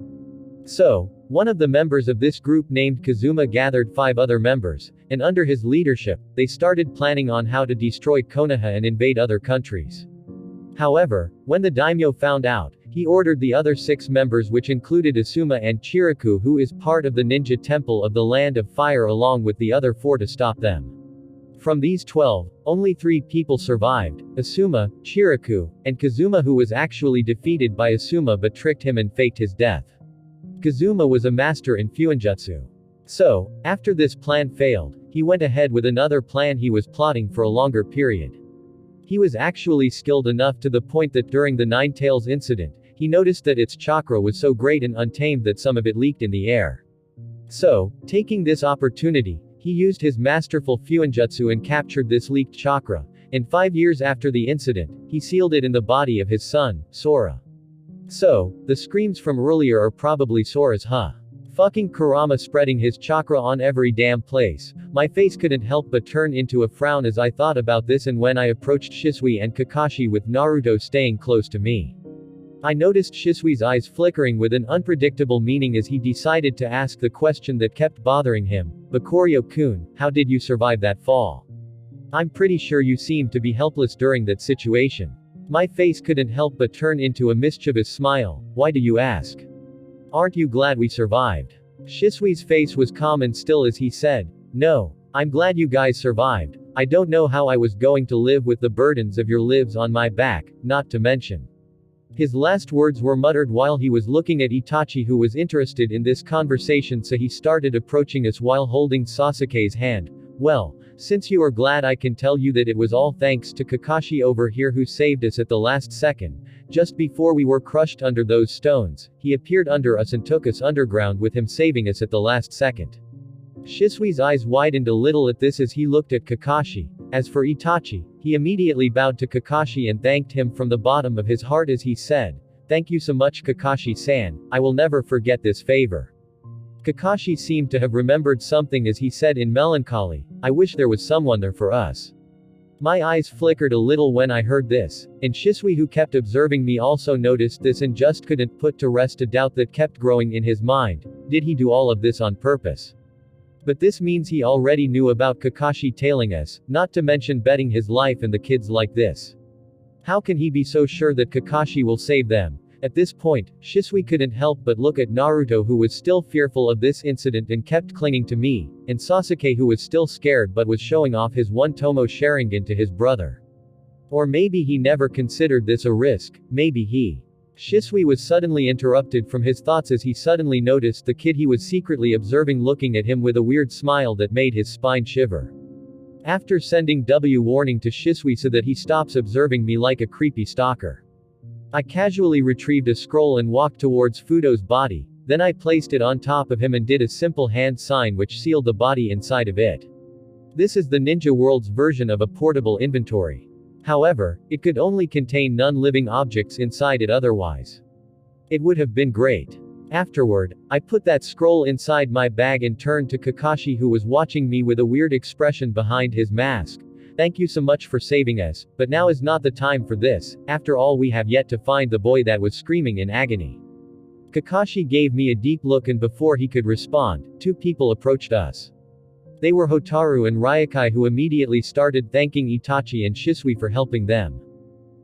So, one of the members of this group named Kazuma gathered 5 other members, and under his leadership, they started planning on how to destroy Konoha and invade other countries. However, when the daimyo found out, he ordered the other 6 members, which included Asuma and Chiriku, who is part of the ninja temple of the Land of Fire, along with the other 4 to stop them. From these 12, only 3 people survived: Asuma, Chiriku, and Kazuma, who was actually defeated by Asuma but tricked him and faked his death. Kazuma was a master in Fuinjutsu. So, after this plan failed, he went ahead with another plan he was plotting for a longer period. He was actually skilled enough to the point that during the Nine Tails incident, he noticed that its chakra was so great and untamed that some of it leaked in the air. So, taking this opportunity, he used his masterful Fuinjutsu and captured this leaked chakra, and 5 years after the incident, he sealed it in the body of his son, Sora. So, the screams from earlier are probably Sora's fucking Kurama spreading his chakra on every damn place. My face couldn't help but turn into a frown as I thought about this, and when I approached Shisui and Kakashi with Naruto staying close to me, I noticed Shisui's eyes flickering with an unpredictable meaning as he decided to ask the question that kept bothering him. Bakurio-kun, how did you survive that fall? I'm pretty sure you seemed to be helpless during that situation. My face couldn't help but turn into a mischievous smile. Why do you ask? Aren't you glad we survived? Shisui's face was calm and still as he said, no, I'm glad you guys survived. I don't know how I was going to live with the burdens of your lives on my back, not to mention. His last words were muttered while he was looking at Itachi, who was interested in this conversation, so he started approaching us while holding Sasuke's hand. Well, since you are glad, I can tell you that it was all thanks to Kakashi over here, who saved us at the last second. Just before we were crushed under those stones, he appeared under us and took us underground with him, saving us at the last second. Shisui's eyes widened a little at this as he looked at Kakashi. As for Itachi, he immediately bowed to Kakashi and thanked him from the bottom of his heart as he said, "Thank you so much, Kakashi-san, I will never forget this favor." Kakashi seemed to have remembered something as he said in melancholy, "I wish there was someone there for us." My eyes flickered a little when I heard this, and Shisui, who kept observing me, also noticed this and just couldn't put to rest a doubt that kept growing in his mind. Did he do all of this on purpose? But this means he already knew about Kakashi tailing us, not to mention betting his life and the kids like this. How can he be so sure that Kakashi will save them? At this point, Shisui couldn't help but look at Naruto, who was still fearful of this incident and kept clinging to me, and Sasuke, who was still scared but was showing off his one-tomo Sharingan to his brother. Or maybe he never considered this a risk, maybe he. Shisui was suddenly interrupted from his thoughts as he suddenly noticed the kid he was secretly observing looking at him with a weird smile that made his spine shiver. After sending W warning to Shisui so that he stops observing me like a creepy stalker, I casually retrieved a scroll and walked towards Fudo's body, then I placed it on top of him and did a simple hand sign which sealed the body inside of it. This is the Ninja World's version of a portable inventory. However, it could only contain non-living objects inside it, otherwise it would have been great. Afterward, I put that scroll inside my bag and turned to Kakashi, who was watching me with a weird expression behind his mask. Thank you so much for saving us, but now is not the time for this. After all, we have yet to find the boy that was screaming in agony. Kakashi gave me a deep look, and before he could respond, 2 people approached us. They were Hotaru and Ryokai, who immediately started thanking Itachi and Shisui for helping them.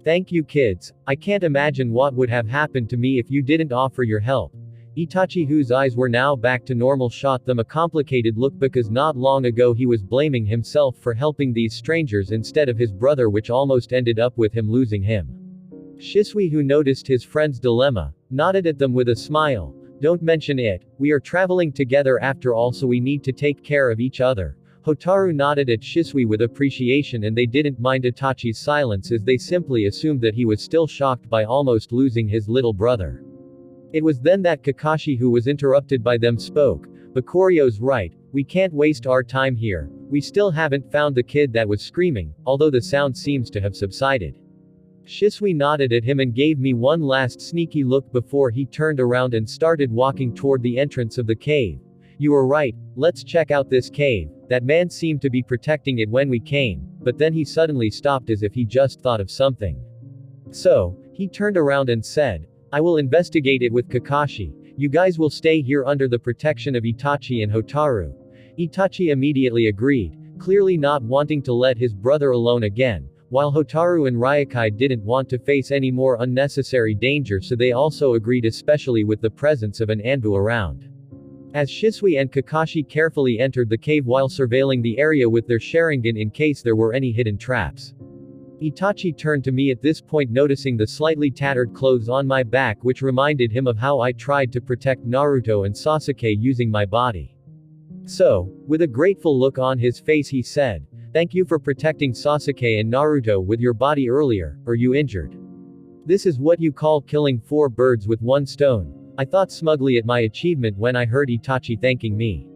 Thank you, kids. I can't imagine what would have happened to me if you didn't offer your help. Itachi, whose eyes were now back to normal, shot them a complicated look because not long ago he was blaming himself for helping these strangers instead of his brother, which almost ended up with him losing him. Shisui, who noticed his friend's dilemma, nodded at them with a smile. Don't mention it, we are traveling together after all, so we need to take care of each other. Hotaru nodded at Shisui with appreciation, and they didn't mind Itachi's silence as they simply assumed that he was still shocked by almost losing his little brother. It was then that Kakashi, who was interrupted by them, spoke. Bakurio's right, we can't waste our time here. We still haven't found the kid that was screaming, although the sound seems to have subsided. Shisui nodded at him and gave me one last sneaky look before he turned around and started walking toward the entrance of the cave. You were right, let's check out this cave. That man seemed to be protecting it when we came, but then he suddenly stopped as if he just thought of something. So, he turned around and said, I will investigate it with Kakashi. You guys will stay here under the protection of Itachi and Hotaru. Itachi immediately agreed, clearly not wanting to let his brother alone again, while Hotaru and Ryokai didn't want to face any more unnecessary danger, so they also agreed, especially with the presence of an Anbu around. As Shisui and Kakashi carefully entered the cave while surveilling the area with their Sharingan in case there were any hidden traps. Itachi turned to me at this point, noticing the slightly tattered clothes on my back, which reminded him of how I tried to protect Naruto and Sasuke using my body. So, with a grateful look on his face, he said, thank you for protecting Sasuke and Naruto with your body earlier, or you injured. This is what you call killing 4 birds with 1 stone. I thought smugly at my achievement when I heard Itachi thanking me.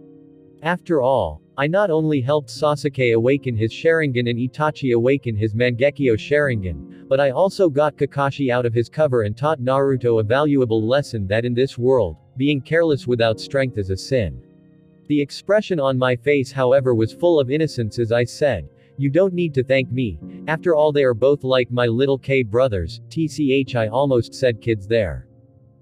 After all, I not only helped Sasuke awaken his Sharingan and Itachi awaken his Mangekyo Sharingan, but I also got Kakashi out of his cover and taught Naruto a valuable lesson that in this world, being careless without strength is a sin. The expression on my face, however, was full of innocence as I said, you don't need to thank me. After all, they are both like my little K brothers, tch I almost said kids there.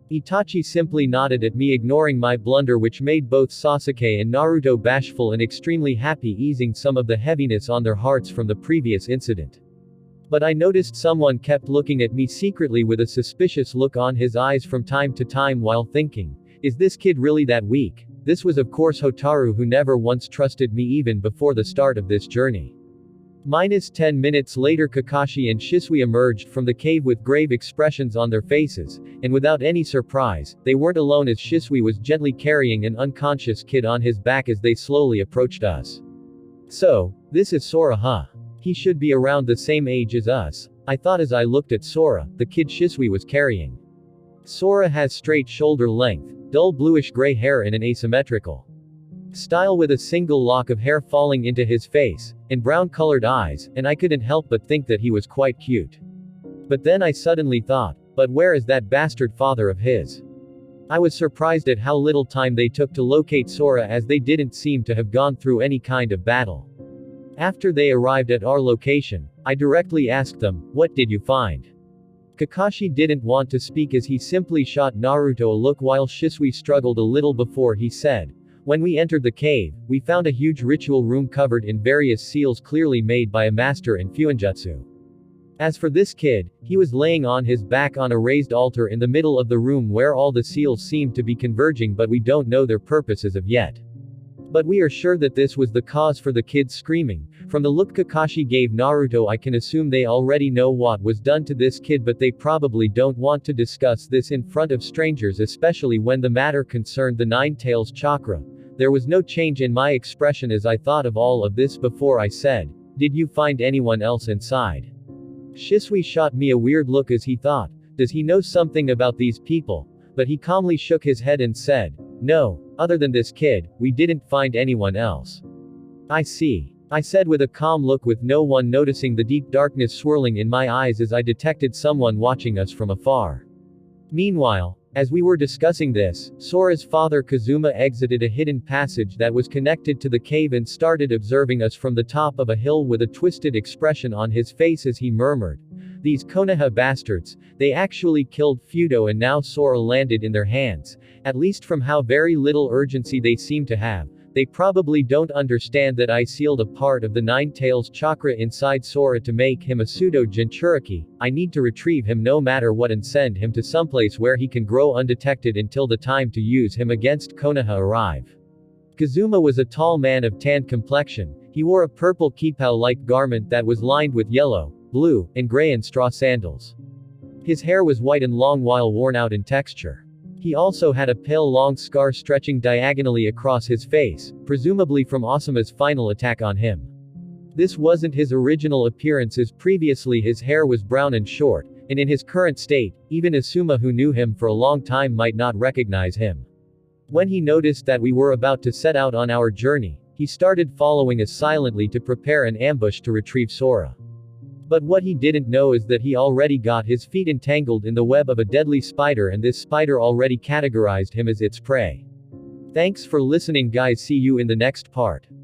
Itachi simply nodded at me, ignoring my blunder, which made both Sasuke and Naruto bashful and extremely happy, easing some of the heaviness on their hearts from the previous incident. But I noticed someone kept looking at me secretly with a suspicious look on his eyes from time to time while thinking, is this kid really that weak? This was of course Hotaru, who never once trusted me even before the start of this journey. -10 minutes later, Kakashi and Shisui emerged from the cave with grave expressions on their faces, and without any surprise, they weren't alone as Shisui was gently carrying an unconscious kid on his back as they slowly approached us. So, this is Sora, huh? He should be around the same age as us, I thought as I looked at Sora, the kid Shisui was carrying. Sora has straight shoulder length, dull bluish gray hair in an asymmetrical style with a single lock of hair falling into his face, and brown-colored eyes, and I couldn't help but think that he was quite cute. But then I suddenly thought, but where is that bastard father of his? I was surprised at how little time they took to locate Sora, as they didn't seem to have gone through any kind of battle. After they arrived at our location, I directly asked them, what did you find? Kakashi didn't want to speak as he simply shot Naruto a look, while Shisui struggled a little before he said, when we entered the cave, we found a huge ritual room covered in various seals clearly made by a master in Fuinjutsu. As for this kid, he was laying on his back on a raised altar in the middle of the room where all the seals seemed to be converging, but we don't know their purpose as of yet. But we are sure that this was the cause for the kid's screaming. From the look Kakashi gave Naruto, I can assume they already know what was done to this kid, but they probably don't want to discuss this in front of strangers, especially when the matter concerned the Nine Tails chakra. There was no change in my expression as I thought of all of this before I said, did you find anyone else inside? Shisui shot me a weird look as he thought, does he know something about these people? But he calmly shook his head and said, no, other than this kid, we didn't find anyone else. I see, I said with a calm look, with no one noticing the deep darkness swirling in my eyes as I detected someone watching us from afar. Meanwhile, as we were discussing this, Sora's father Kazuma exited a hidden passage that was connected to the cave and started observing us from the top of a hill with a twisted expression on his face as he murmured, these Konoha bastards, they actually killed Fudo and now Sora landed in their hands, at least from how very little urgency they seem to have. They probably don't understand that I sealed a part of the Nine Tails chakra inside Sora to make him a pseudo-Jinchuriki. I need to retrieve him no matter what and send him to someplace where he can grow undetected until the time to use him against Konoha arrive. Kazuma was a tall man of tanned complexion. He wore a purple kipao-like garment that was lined with yellow, blue, and gray and straw sandals. His hair was white and long while worn out in texture. He also had a pale long scar stretching diagonally across his face, presumably from Asuma's final attack on him. This wasn't his original appearance, as previously his hair was brown and short, and in his current state, even Asuma who knew him for a long time might not recognize him. When he noticed that we were about to set out on our journey, he started following us silently to prepare an ambush to retrieve Sora. But what he didn't know is that he already got his feet entangled in the web of a deadly spider, and this spider already categorized him as its prey. Thanks for listening guys, see you in the next part.